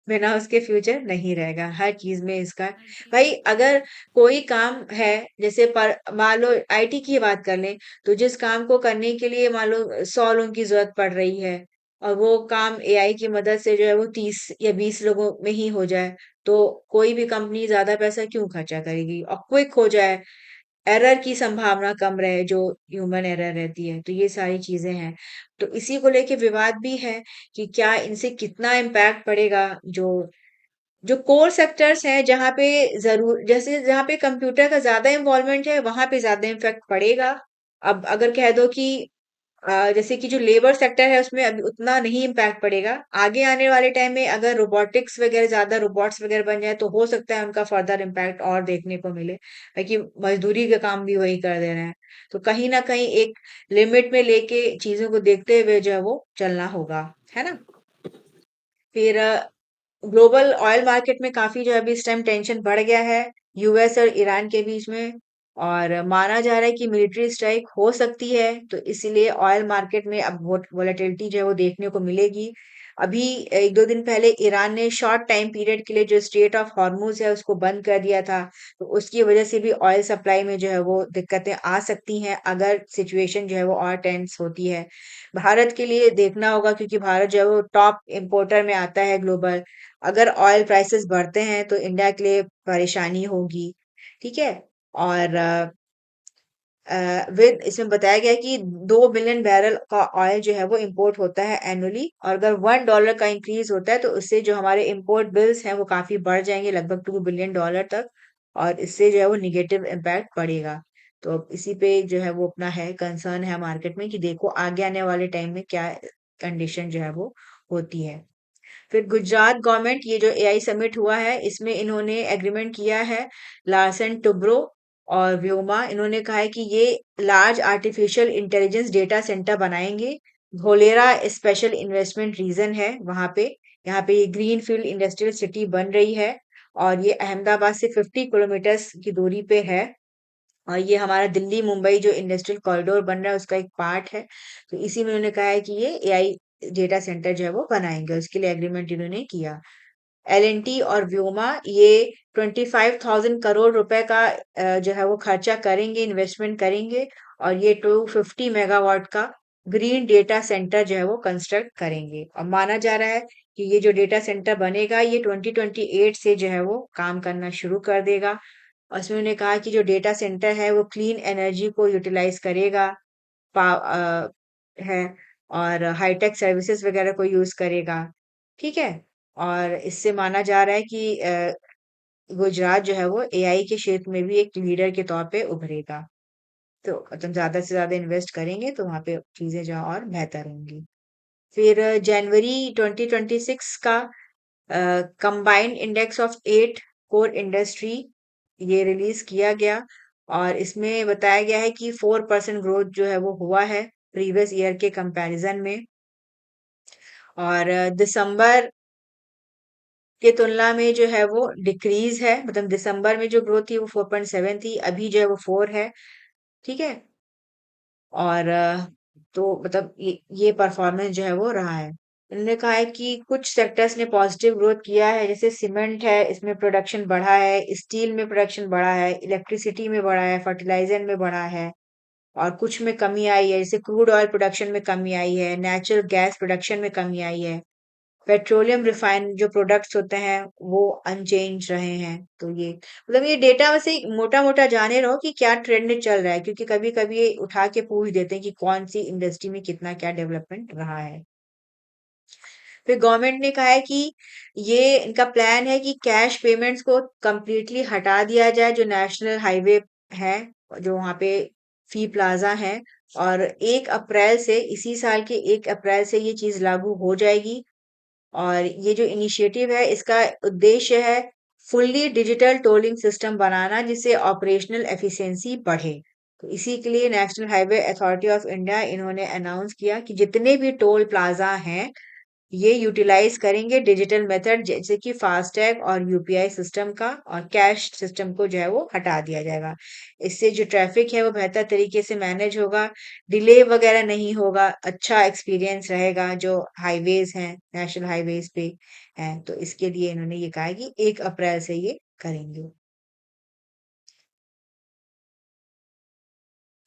Speaker 1: बिना उसके फ्यूचर नहीं रहेगा हर चीज में इसका।
Speaker 2: हर चीज
Speaker 1: भाई
Speaker 2: में
Speaker 1: अगर कोई काम है, जैसे पर मान लो आईटी की बात कर लें, तो जिस काम को करने के लिए मान लो 100 लोगों की जरूरत पड़ रही है, और वो काम एआई की मदद से जो है वो 30 या 20 लोगों में ही हो जाए, तो कोई भी कंपनी ज्यादा पैसा क्यों खर्चा करेगी, और क्विक हो जाए, एरर की संभावना कम रहे, जो ह्यूमन एरर रहती है। तो ये सारी चीजें हैं। तो इसी को लेके विवाद भी है कि क्या इनसे कितना इम्पैक्ट पड़ेगा। जो जो कोर सेक्टर्स हैं जहाँ पे जरूर, जैसे जहाँ पे कंप्यूटर का ज्यादा इन्वॉल्वमेंट है वहां पे ज्यादा इम्पैक्ट पड़ेगा। अब अगर कह दो कि जैसे कि जो लेबर सेक्टर है उसमें अभी उतना नहीं इम्पैक्ट पड़ेगा। आगे आने वाले टाइम में अगर रोबोटिक्स वगैरह ज्यादा रोबोट्स वगैरह बन जाए तो हो सकता है उनका फर्दर इम्पैक्ट और देखने को मिले, क्योंकि मजदूरी का काम भी वही कर दे रहे हैं। तो कहीं ना कहीं एक लिमिट में लेके चीजों को देखते हुए जो है वो चलना होगा, है ना। फिर ग्लोबल ऑयल मार्केट में काफी जो है अभी इस टाइम टेंशन बढ़ गया है, यूएस और ईरान के बीच में। और माना जा रहा है कि मिलिट्री स्ट्राइक हो सकती है, तो इसीलिए ऑयल मार्केट में अब वोलेटिलिटी जो है वो देखने को मिलेगी। अभी 1-2 दिन पहले ईरान ने शॉर्ट टाइम पीरियड के लिए जो स्ट्रेट ऑफ हॉर्मुज है उसको बंद कर दिया था। तो उसकी वजह से भी ऑयल सप्लाई में जो है वो दिक्कतें आ सकती हैं, अगर सिचुएशन जो है वो और टेंस होती है। भारत के लिए देखना होगा, क्योंकि भारत जो है वो टॉप इंपोर्टर में आता है ग्लोबल। अगर ऑयल प्राइसेस बढ़ते हैं तो इंडिया के लिए परेशानी होगी। ठीक है। और विद इसमें बताया गया है कि 2 बिलियन बैरल का ऑयल जो है वो इंपोर्ट होता है एनुअली, और अगर $1 का इंक्रीज होता है तो उससे जो हमारे इंपोर्ट बिल्स हैं वो काफी बढ़ जाएंगे, लगभग $2 बिलियन तक। और इससे जो है वो निगेटिव इम्पैक्ट पड़ेगा। तो अब इसी पे जो है वो अपना है कंसर्न है मार्केट में कि देखो आगे आने वाले टाइम में क्या कंडीशन जो है वो होती है। फिर गुजरात गवर्नमेंट ये जो एआई समिट हुआ है इसमें इन्होंने एग्रीमेंट किया है लार्सन टुब्रो और व्योमा। इन्होंने कहा है कि ये large artificial intelligence data centre बनाएंगे। धोलेरा स्पेशल इन्वेस्टमेंट रीजन है वहां पे। यहाँ पे ये ग्रीन फील्ड इंडस्ट्रियल सिटी बन रही है और ये अहमदाबाद से 50 किलोमीटर की दूरी पे है। और ये हमारा दिल्ली मुंबई जो इंडस्ट्रियल कॉरिडोर बन रहा है उसका एक पार्ट है। तो इसी में उन्होंने कहा है कि ये एआई डेटा सेंटर जो है वो बनाएंगे, उसके लिए एग्रीमेंट इन्होंने किया। एल&टी और व्योमा ये 25,000 करोड़ रुपए का जो है वो खर्चा करेंगे, इन्वेस्टमेंट करेंगे और ये 250 मेगावाट का ग्रीन डेटा सेंटर जो है वो कंस्ट्रक्ट करेंगे। और माना जा रहा है कि ये जो डेटा सेंटर बनेगा ये 2028 से जो है वो काम करना शुरू कर देगा। और उसमें उन्होंने कहा कि जो डेटा सेंटर है वो क्लीन एनर्जी को यूटिलाइज करेगा, है और हाईटेक सर्विसेज वगैरह को यूज करेगा। ठीक है। और इससे माना जा रहा है कि गुजरात जो है वो एआई के क्षेत्र में भी एक लीडर के तौर पे उभरेगा। तो मतलब ज्यादा से ज्यादा इन्वेस्ट करेंगे तो वहां पे चीजें जो और बेहतर होंगी। फिर जनवरी 2026 का combined index of 8 core industry ये रिलीज किया गया और इसमें बताया गया है कि 4% ग्रोथ जो है वो हुआ है प्रीवियस ईयर के कंपैरिजन में। और दिसंबर की तुलना में जो है वो डिक्रीज है, मतलब दिसंबर में जो ग्रोथ थी वो 4.7 थी, अभी जो है वो 4 है। ठीक है। और तो मतलब ये परफॉर्मेंस जो है वो रहा है। उन्होंने कहा है कि कुछ सेक्टर्स ने पॉजिटिव ग्रोथ किया है, जैसे सीमेंट है इसमें प्रोडक्शन बढ़ा है, स्टील में प्रोडक्शन बढ़ा है, इलेक्ट्रिसिटी में बढ़ा है, फर्टिलाइजर में बढ़ा है। और कुछ में कमी आई है, जैसे क्रूड ऑयल प्रोडक्शन में कमी आई है, नेचुरल गैस प्रोडक्शन में कमी आई है। पेट्रोलियम रिफाइन जो प्रोडक्ट्स होते हैं वो अनचेंज रहे हैं। तो ये मतलब ये डेटा वैसे मोटा मोटा जाने रहो कि क्या ट्रेंड चल रहा है, क्योंकि कभी कभी ये उठा के पूछ देते हैं कि कौन सी इंडस्ट्री में कितना क्या डेवलपमेंट रहा है। फिर गवर्नमेंट ने कहा है कि ये इनका प्लान है कि कैश पेमेंट्स को कंप्लीटली हटा दिया जाए जो नेशनल हाईवे है, जो वहां पे फी प्लाजा है। और 1 अप्रैल से, इसी साल के 1 अप्रैल से ये चीज लागू हो जाएगी। और ये जो इनिशिएटिव है इसका उद्देश्य है फुल्ली डिजिटल टोलिंग सिस्टम बनाना जिससे ऑपरेशनल एफिशिएंसी बढ़े। तो इसी के लिए national highway authority of India इन्होंने अनाउंस किया कि जितने भी टोल प्लाजा हैं ये यूटिलाइज करेंगे डिजिटल मेथड, जैसे कि फास्टैग और यूपीआई सिस्टम का, और कैश सिस्टम को जो है वो हटा दिया जाएगा। इससे जो ट्रैफिक है वो बेहतर तरीके से मैनेज होगा, डिले वगैरह नहीं होगा, अच्छा एक्सपीरियंस रहेगा जो हाईवेज हैं, नेशनल हाईवेज पे हैं। तो इसके लिए इन्होंने ये कहा है कि 1 अप्रैल से ये करेंगे।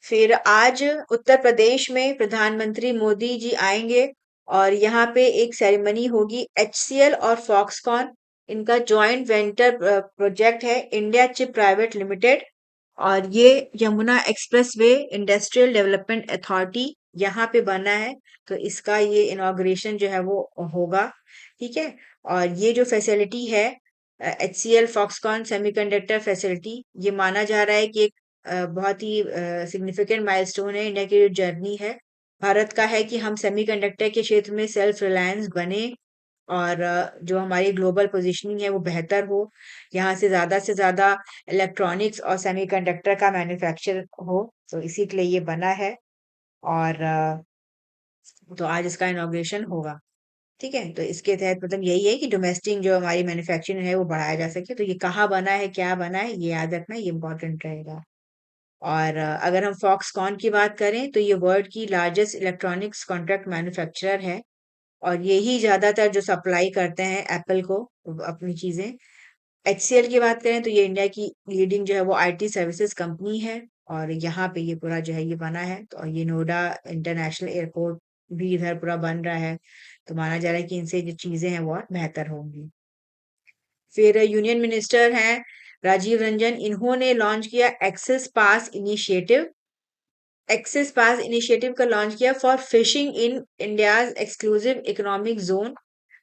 Speaker 1: फिर आज उत्तर प्रदेश में प्रधानमंत्री मोदी जी आएंगे और यहाँ पे एक सेरेमनी होगी। एचसीएल और फॉक्सकॉन इनका जॉइंट वेंचर प्रोजेक्ट है, इंडिया चिप प्राइवेट लिमिटेड। और ये Yamuna expressway industrial development authority यहाँ पे बना है। तो इसका ये इनॉग्रेशन जो है वो होगा। ठीक है। और ये जो फैसिलिटी है एचसीएल फॉक्सकॉन सेमीकंडक्टर फैसिलिटी, ये माना जा रहा है कि एक बहुत ही सिग्निफिकेंट माइलस्टोन है इंडिया की जो जर्नी है भारत का, है कि हम सेमीकंडक्टर के क्षेत्र में सेल्फ रिलायंस बने और जो हमारी ग्लोबल पोजीशनिंग है वो बेहतर हो, यहाँ से ज्यादा इलेक्ट्रॉनिक्स और सेमीकंडक्टर का मैन्युफैक्चर हो। तो इसी के लिए ये बना है। और तो आज इसका इनॉग्रेशन होगा। ठीक है। तो इसके तहत मतलब यही है कि डोमेस्टिक जो हमारी मैन्युफैक्चरिंग है वो बढ़ाया जा सके। तो ये कहाँ बना है, क्या बना है, ये याद रखना, ये इम्पोर्टेंट रहेगा। और अगर हम फॉक्सकॉन की बात करें तो ये वर्ल्ड की लार्जेस्ट इलेक्ट्रॉनिक्स कॉन्ट्रैक्ट मैन्युफैक्चरर है और यही ज्यादातर जो सप्लाई करते हैं एप्पल को अपनी चीजें। एचसीएल की बात करें तो ये इंडिया की लीडिंग जो है वो आईटी सर्विसेज कंपनी है और यहाँ पे ये पूरा जो है ये बना है। तो और ये नोएडा इंटरनेशनल एयरपोर्ट भी इधर पूरा बन रहा है। तो माना जा रहा है कि इनसे जो चीजें हैं वो और बेहतर होंगी। फिर यूनियन मिनिस्टर हैं राजीव रंजन, इन्होंने लॉन्च किया एक्सेस पास इनिशिएटिव। एक्सेस पास इनिशिएटिव का लॉन्च किया for fishing in India's exclusive economic zone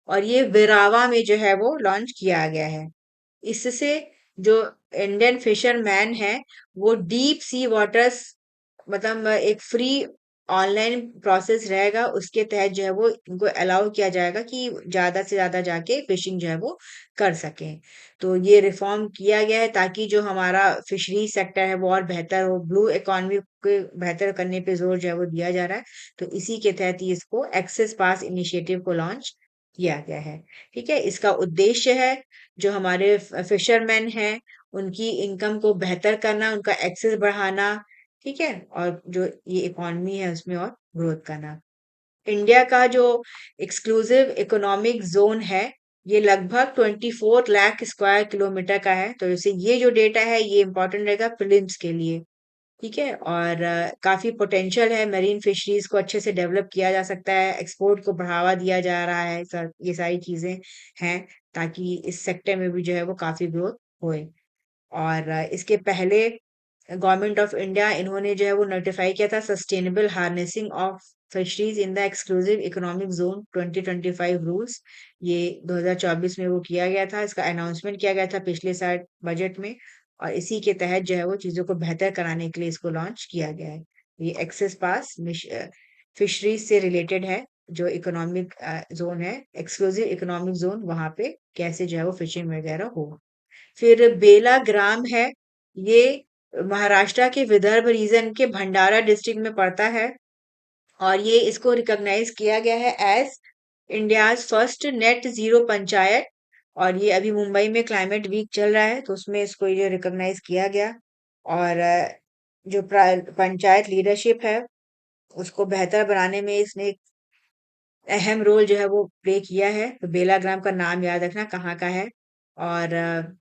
Speaker 1: और ये वेरावा में जो है वो लॉन्च किया गया है। इससे जो इंडियन फिशरमैन है वो डीप सी वाटर्स, मतलब एक फ्री ऑनलाइन प्रोसेस रहेगा, उसके तहत जो है वो इनको अलाउ किया जाएगा कि ज्यादा से ज्यादा जाके फिशिंग जो है वो कर सकें। तो ये रिफॉर्म किया गया है ताकि जो हमारा फिशरी सेक्टर है वो और बेहतर हो, ब्लू इकोनॉमी को बेहतर करने पे जोर जो है वो दिया जा रहा है। तो इसी के तहत ही इसको एक्सेस पास इनिशिएटिव को लॉन्च किया गया है। ठीक है, इसका उद्देश्य है जो हमारे फिशरमैन हैं उनकी इनकम को बेहतर करना, उनका एक्सेस बढ़ाना। ठीक है, और जो ये इकोनॉमी है उसमें और ग्रोथ करना। इंडिया का जो एक्सक्लूसिव इकोनॉमिक जोन है ये लगभग 24 लाख स्क्वायर किलोमीटर का है। तो जैसे ये जो डेटा है ये इंपॉर्टेंट रहेगा प्रीलिम्स के लिए। ठीक है, और काफी पोटेंशियल है, मेरीन फिशरीज को अच्छे से डेवलप किया जा सकता है, एक्सपोर्ट को बढ़ावा दिया जा रहा है, ये सारी चीजें हैं ताकि इस सेक्टर में भी जो है वो काफी ग्रोथ होए। और इसके पहले गवर्नमेंट ऑफ इंडिया इन्होंने जो है वो नोटिफाई किया था sustainable harnessing of fisheries in the exclusive economic zone 2025 rules. ये 2024 में वो किया गया था, इसका अनाउंसमेंट किया गया था पिछले साल बजट में। और इसी के तहत जो है वो चीजों को बेहतर कराने के लिए इसको लॉन्च किया गया है। ये एक्सेस पास फिशरीज से रिलेटेड है, जो इकोनॉमिक जोन है, एक्सक्लूसिव इकोनॉमिक जोन, वहां पे कैसे जो है वो फिशिंग वगैरह हो। फिर बेलाग्राम है, ये महाराष्ट्र के विदर्भ रीजन के भंडारा डिस्ट्रिक्ट में पड़ता है। और ये इसको रिकॉग्नाइज किया गया है as India's first net zero panchayat. और ये अभी मुंबई में क्लाइमेट वीक चल रहा है तो उसमें इसको ये रिकॉग्नाइज किया गया। और जो पंचायत लीडरशिप है उसको बेहतर बनाने में इसने अहम रोल जो है वो प्ले किया है। तो बेलाग्राम का नाम याद रखना कहाँ का है। और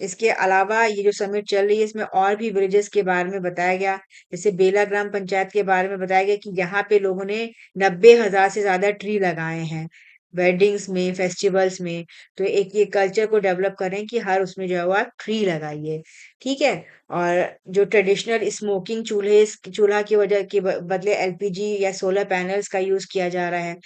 Speaker 1: इसके अलावा ये जो समिट चल रही है इसमें और भी विलेजेस के बारे में बताया गया। जैसे बेलाग्राम पंचायत के बारे में बताया गया कि यहाँ पे लोगों ने 90,000 से ज्यादा ट्री लगाए हैं वेडिंग्स में, फेस्टिवल्स में। तो एक ये कल्चर को डेवलप करें कि हर उसमें जो है वो आप ट्री लगाइए। ठीक है, और जो ट्रेडिशनल स्मोकिंग चूल्हा की वजह के बदले एलपीजी या सोलर पैनल्स का यूज किया जा रहा है।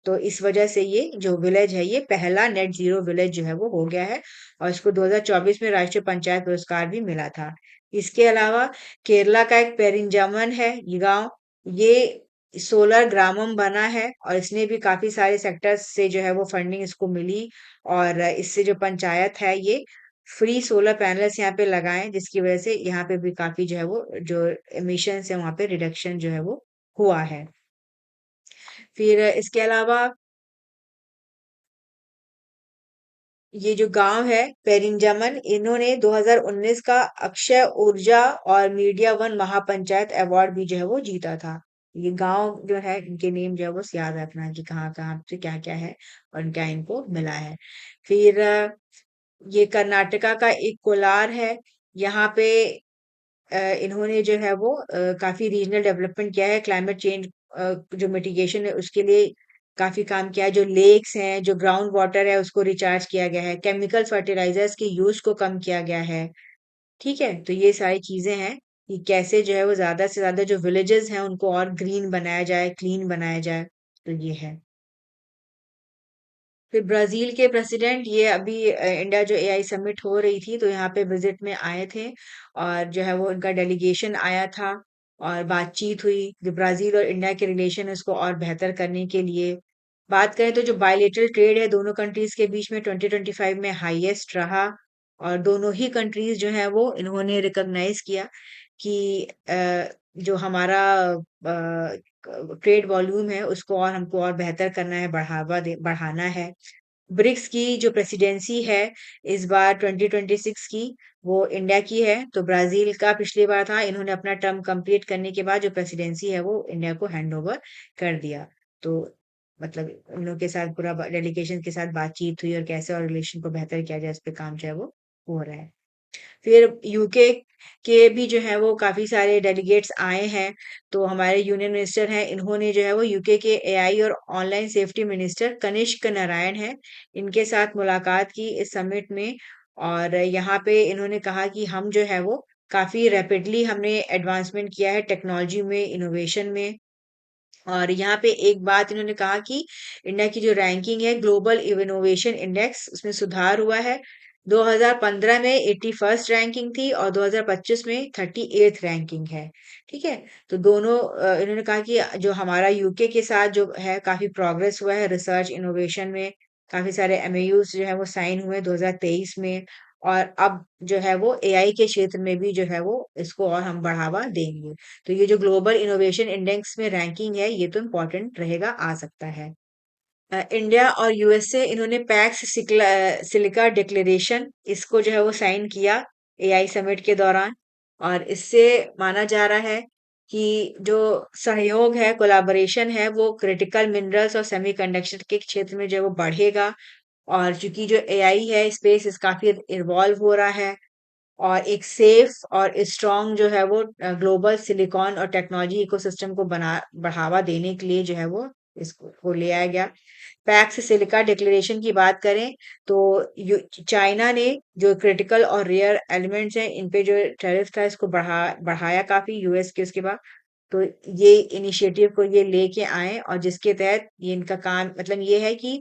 Speaker 1: तो इस वजह से ये जो विलेज है ये पहला नेट जीरो विलेज जो है वो हो गया है। और इसको 2024 में राष्ट्रीय पंचायत पुरस्कार भी मिला था। इसके अलावा केरला का एक पेरिंजामन है ये गांव, ये सोलर ग्रामम बना है और इसने भी काफी सारे सेक्टर्स से जो है वो फंडिंग इसको मिली। और इससे जो पंचायत है ये फ्री सोलर पैनल्स यहाँ पे लगाए, जिसकी वजह से यहाँ पे भी काफी जो है वो जो एमिशन है वहां पे रिडक्शन जो है वो हुआ है। फिर इसके अलावा ये जो गांव है पेरिंजामन, इन्होंने 2019 का अक्षय ऊर्जा और मीडिया वन महापंचायत अवार्ड भी जो है वो जीता था। ये गांव जो है इनके नेम जो है वो याद रखना है कि कहाँ कहाँ से क्या क्या है और क्या इनको मिला है। फिर ये कर्नाटका का एक कोलार है, यहाँ पे इन्होंने जो है वो काफी रीजनल डेवलपमेंट किया है, क्लाइमेट चेंज जो मिटिगेशन है उसके लिए काफी काम किया है। जो लेक्स हैं, जो ग्राउंड वाटर है उसको रिचार्ज किया गया है, केमिकल फर्टिलाइजर्स के यूज को कम किया गया है। ठीक है, तो ये सारी चीजें हैं कि कैसे जो है वो ज्यादा से ज्यादा जो विलेजेस हैं उनको और ग्रीन बनाया जाए, क्लीन बनाया जाए। तो ये है। फिर ब्राजील के प्रेसिडेंट ये अभी इंडिया जो एआई समिट हो रही थी तो यहाँ पे विजिट में आए थे। और जो है वो इनका डेलीगेशन आया था और बातचीत हुई जो ब्राजील और इंडिया के रिलेशन है उसको और बेहतर करने के लिए। बात करें तो जो बायलेटरल ट्रेड है दोनों कंट्रीज के बीच में 2025 में हाईएस्ट रहा। और दोनों ही कंट्रीज जो है वो इन्होंने रिकॉग्नाइज किया कि जो हमारा ट्रेड वॉल्यूम है उसको और हमको और बेहतर करना है, बढ़ाना है। ब्रिक्स की जो प्रेसिडेंसी है इस बार 2026 की वो इंडिया की है। तो ब्राजील का पिछली बार था, इन्होंने अपना टर्म कंप्लीट करने के बाद जो प्रेसिडेंसी है वो इंडिया को हैंड ओवर कर दिया। तो मतलब उन लोगों के साथ पूरा डेलीगेशन के साथ बातचीत हुई और कैसे और रिलेशन को बेहतर किया जाए इस पे काम जो है वो हो रहा है। फिर यूके के भी जो है वो काफी सारे डेलीगेट्स आए हैं। तो हमारे यूनियन मिनिस्टर हैं, इन्होंने जो है वो यूके के एआई और online safety minister Kanishka Narayan है, इनके साथ मुलाकात की इस समिट में। और यहाँ पे इन्होंने कहा कि हम जो है वो काफी रैपिडली हमने एडवांसमेंट किया है टेक्नोलॉजी में, इनोवेशन में। और यहाँ पे एक बात इन्होंने कहा कि इंडिया की जो रैंकिंग है ग्लोबल इनोवेशन इंडेक्स उसमें सुधार हुआ है। 2015 में 81st रैंकिंग थी और 2025 में 38th रैंकिंग है। ठीक है, तो दोनों इन्होंने कहा कि जो हमारा यूके के साथ जो है काफी प्रोग्रेस हुआ है रिसर्च इनोवेशन में। काफी सारे एमओयूज जो है वो साइन हुए 2023 में। और अब जो है वो एआई के क्षेत्र में भी जो है वो इसको और हम बढ़ावा देंगे। तो ये जो ग्लोबल इनोवेशन इंडेक्स में रैंकिंग है ये तो इम्पोर्टेंट रहेगा, आ सकता है। इंडिया और यूएसए इन्होंने पैक्स सिलिका डिक्लेरेशन इसको जो है वो साइन किया एआई समिट के दौरान। और इससे माना जा रहा है कि जो सहयोग है, कोलैबोरेशन है, वो क्रिटिकल मिनरल्स और सेमीकंडक्टर के क्षेत्र में जो है वो बढ़ेगा। और चूंकि जो एआई है स्पेस इस काफी इन्वॉल्व हो रहा है, और एक सेफ और स्ट्रांग जो है वो ग्लोबल सिलिकॉन और टेक्नोलॉजी इकोसिस्टम को बना बढ़ावा देने के लिए जो है वो इसको ले आया गया। पैक्स सिलिका डिक्लेरेशन की बात करें तो चाइना ने जो क्रिटिकल और रेयर एलिमेंट्स हैं इन पे जो टैरिफ था इसको बढ़ाया काफी यूएस के उसके बाद। तो ये इनिशिएटिव को ये लेके आए और जिसके तहत ये इनका काम मतलब ये है कि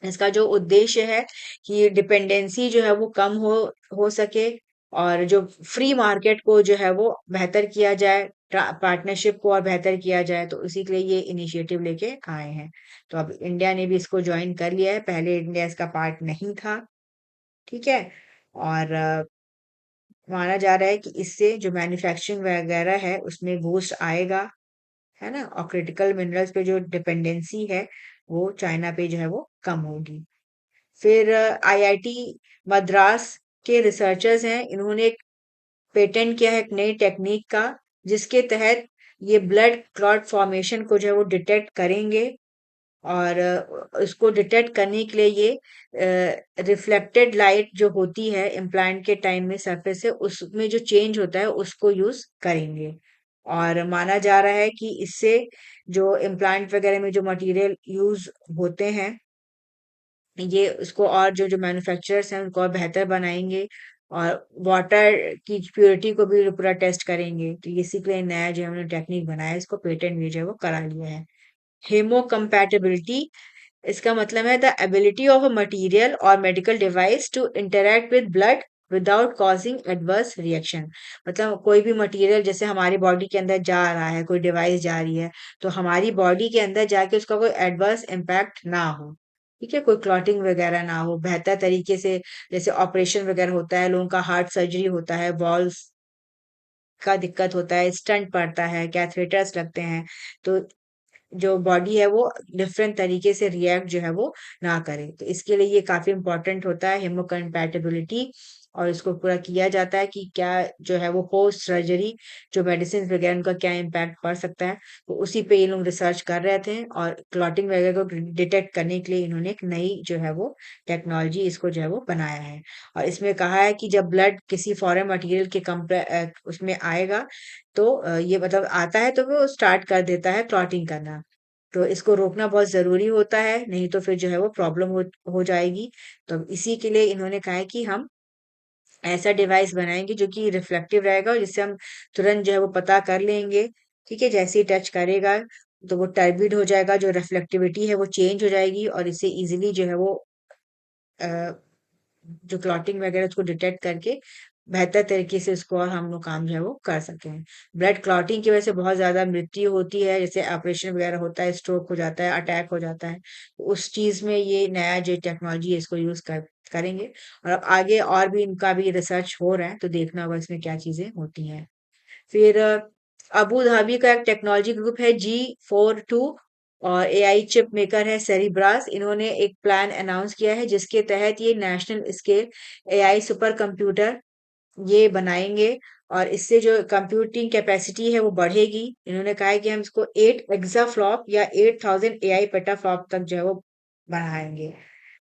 Speaker 1: इसका जो उद्देश्य है कि डिपेंडेंसी जो है वो कम हो सके, और जो फ्री मार्केट को जो है वो बेहतर किया जाए, पार्टनरशिप को और बेहतर किया जाए। तो उसी के लिए ये इनिशिएटिव लेके आए हैं। तो अब इंडिया ने भी इसको ज्वाइन कर लिया है, पहले इंडिया इसका पार्ट नहीं था। ठीक है, और माना जा रहा है कि इससे जो मैन्युफैक्चरिंग वगैरह है उसमें बूस्ट आएगा, है ना, और क्रिटिकल मिनरल्स पे जो डिपेंडेंसी है वो चाइना पे जो है वो कम होगी। फिर आईआईटी मद्रास के रिसर्चर्स हैं, इन्होंने एक पेटेंट किया है एक नई टेक्निक का, जिसके तहत ये ब्लड क्लॉट फॉर्मेशन को जो है वो डिटेक्ट करेंगे। और इसको डिटेक्ट करने के लिए ये रिफ्लेक्टेड लाइट जो होती है इम्प्लांट के टाइम में सरफेस से उसमें जो चेंज होता है उसको यूज करेंगे। और माना जा रहा है कि इससे जो इम्प्लांट वगैरह में जो मटेरियल यूज होते हैं ये उसको और जो मैन्युफैक्चरर्स हैं उनको और बेहतर बनाएंगे। और वाटर की प्योरिटी को भी पूरा टेस्ट करेंगे। तो इसी के लिए नया जो हमने टेक्निक बनाया इसको पेटेंट भी जो है वो करा लिया है। हेमोकम्पैटिबिलिटी इसका मतलब है the ability of a material और medical device to interact with blood without causing adverse reaction. मतलब कोई भी मटेरियल जैसे हमारी बॉडी के अंदर जा रहा है, कोई डिवाइस जा रही है, तो हमारी बॉडी के अंदर जाके उसका कोई एडवर्स इम्पैक्ट ना हो। ठीक है, कोई क्लॉटिंग वगैरह ना हो, बेहतर तरीके से जैसे ऑपरेशन वगैरह होता है, लोगों का हार्ट सर्जरी होता है, वॉल्व का दिक्कत होता है, स्टंट पड़ता है, कैथेटर्स लगते हैं। तो जो बॉडी है वो डिफरेंट तरीके से रिएक्ट जो है वो ना करे। तो इसके लिए ये काफी इंपॉर्टेंट होता है हेमोकम्पैटिबिलिटी। और इसको पूरा किया जाता है कि क्या जो है वो पोस्ट सर्जरी जो मेडिसिन वगैरह उनका क्या इम्पैक्ट पड़ सकता है। तो उसी पे ये लोग रिसर्च कर रहे थे और क्लॉटिंग वगैरह को डिटेक्ट करने के लिए इन्होंने एक नई जो है वो टेक्नोलॉजी इसको जो है वो बनाया है। और इसमें कहा है कि जब ब्लड किसी फॉरेन मटेरियल के उसमें आएगा, तो ये मतलब आता है तो वो स्टार्ट कर देता है क्लॉटिंग करना। तो इसको रोकना बहुत ज़रूरी होता है, नहीं तो फिर जो है वो प्रॉब्लम हो जाएगी। तो इसी के लिए इन्होंने कहा है कि हम ऐसा डिवाइस बनाएँगे जो कि रिफ्लेक्टिव रहेगा और जिससे हम तुरंत जो है वो पता कर लेंगे। ठीक है? जैसे ही टच करेगा तो वो टर्बिड हो जाएगा, जो रिफ्लेक्टिविटी है वो चेंज हो जाएगी और इससे ईज़िली जो है वो अ, जो क्लॉटिंग वगैरह उसको डिटेक्ट करके बेहतर तरीके से उसको और हम लोग काम जो है वो कर सकें। ब्लड क्लॉटिंग की वजह से बहुत ज़्यादा मृत्यु होती है, जैसे ऑपरेशन वगैरह होता है, स्ट्रोक हो जाता है, अटैक हो जाता है। तो उस चीज़ में ये नया जो टेक्नोलॉजी है इसको यूज़ करेंगे। और अब आगे और भी इनका भी रिसर्च हो रहा है, तो देखना होगा इसमें क्या चीज़ें होती हैं। फिर अबू धाबी का एक टेक्नोलॉजी ग्रुप है G42, और एआई चिप मेकर है सेरिब्रास। इन्होंने एक प्लान अनाउंस किया है जिसके तहत ये national scale AI super computer ये बनाएंगे। और इससे जो कंप्यूटिंग कैपेसिटी है वो बढ़ेगी। इन्होंने कहा है कि हम इसको 8 एक्साफ्लॉप या 8000 एआई पेटाफ्लॉप तक जो है वो बढ़ाएंगे।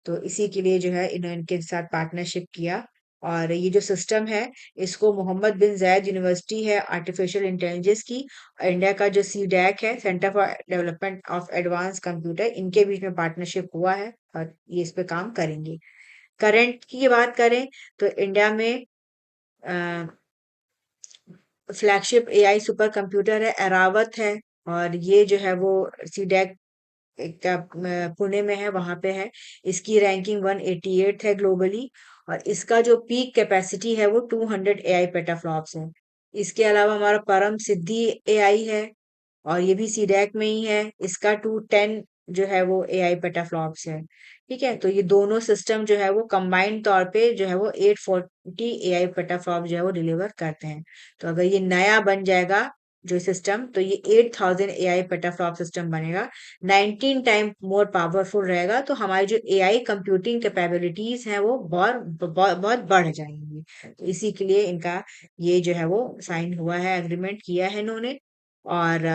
Speaker 1: तो इसी के लिए जो है इन्होंने इनके साथ पार्टनरशिप किया। और ये जो सिस्टम है इसको मोहम्मद बिन जायद यूनिवर्सिटी है आर्टिफिशियल इंटेलिजेंस की, इंडिया का जो सीडैक है centre for development of advance computer, इनके बीच में पार्टनरशिप हुआ है और ये इस पे काम करेंगे। करंट की बात करें तो इंडिया में फ्लैगशिप एआई सुपर कंप्यूटर है एरावत है। और ये जो है वो सीडैक पुणे में है, वहां पे है। इसकी रैंकिंग 188 है ग्लोबली। और इसका जो पीक कैपेसिटी है वो 200 एआई पेटाफ्लॉप्स है। इसके अलावा हमारा परम सिद्धि एआई है, और ये भी सीडैक में ही है। इसका 210 जो है वो एआई पेटाफ्लॉप्स है। ठीक है, तो ये दोनों सिस्टम जो है वो कंबाइंड तौर पे जो है वो 840 एआई पेटाफ्लॉप जो है वो डिलीवर करते हैं। तो अगर ये नया बन जाएगा जो सिस्टम, तो ये 8000 एआई पेटाफ्लॉप सिस्टम बनेगा। 19 टाइम मोर पावरफुल रहेगा। तो हमारी जो एआई कंप्यूटिंग कैपेबिलिटीज हैं वो बहुत बढ़ जाएंगी। तो इसी के लिए इनका ये जो है वो साइन हुआ है, एग्रीमेंट किया है इन्होंने। और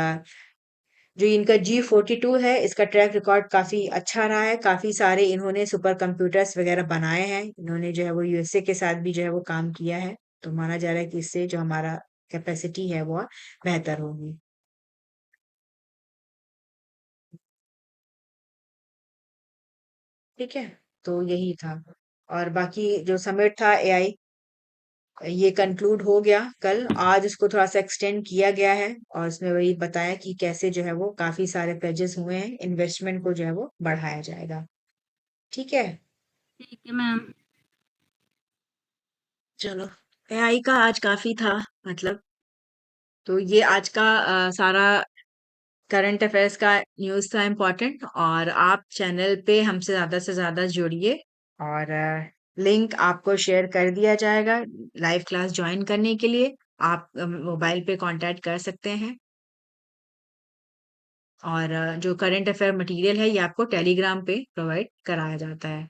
Speaker 1: जो इनका G42 है, इसका ट्रैक रिकॉर्ड काफी अच्छा रहा है। काफी सारे इन्होंने सुपर कंप्यूटर्स वगैरह बनाए हैं। इन्होंने जो है वो यूएसए के साथ भी जो है वो काम किया है। तो माना जा रहा है कि इससे जो हमारा कैपेसिटी है वो बेहतर होगी। ठीक है, तो यही था। और बाकी जो समिट था एआई, ये कंक्लूड हो गया कल। आज इसको थोड़ा सा एक्सटेंड किया गया है, और इसमें वही बताया कि कैसे जो है वो काफी सारे प्लेजेस हुए हैं, इन्वेस्टमेंट को जो है वो बढ़ाया जाएगा। ठीक है,
Speaker 2: ठीक है मैम।
Speaker 1: चलो। एआई का आज काफी था, मतलब। तो ये आज का सारा करंट अफेयर्स का न्यूज़ था इम्पोर्टेंट। और आप चैनल पे हमसे ज़्यादा से ज़्यादा जुड़िए। और लिंक आपको शेयर कर दिया जाएगा लाइव क्लास ज्वाइन करने के लिए। आप मोबाइल पे कांटेक्ट कर सकते हैं। और जो करंट अफेयर मटेरियल है ये आपको टेलीग्राम पे प्रोवाइड कराया जाता है।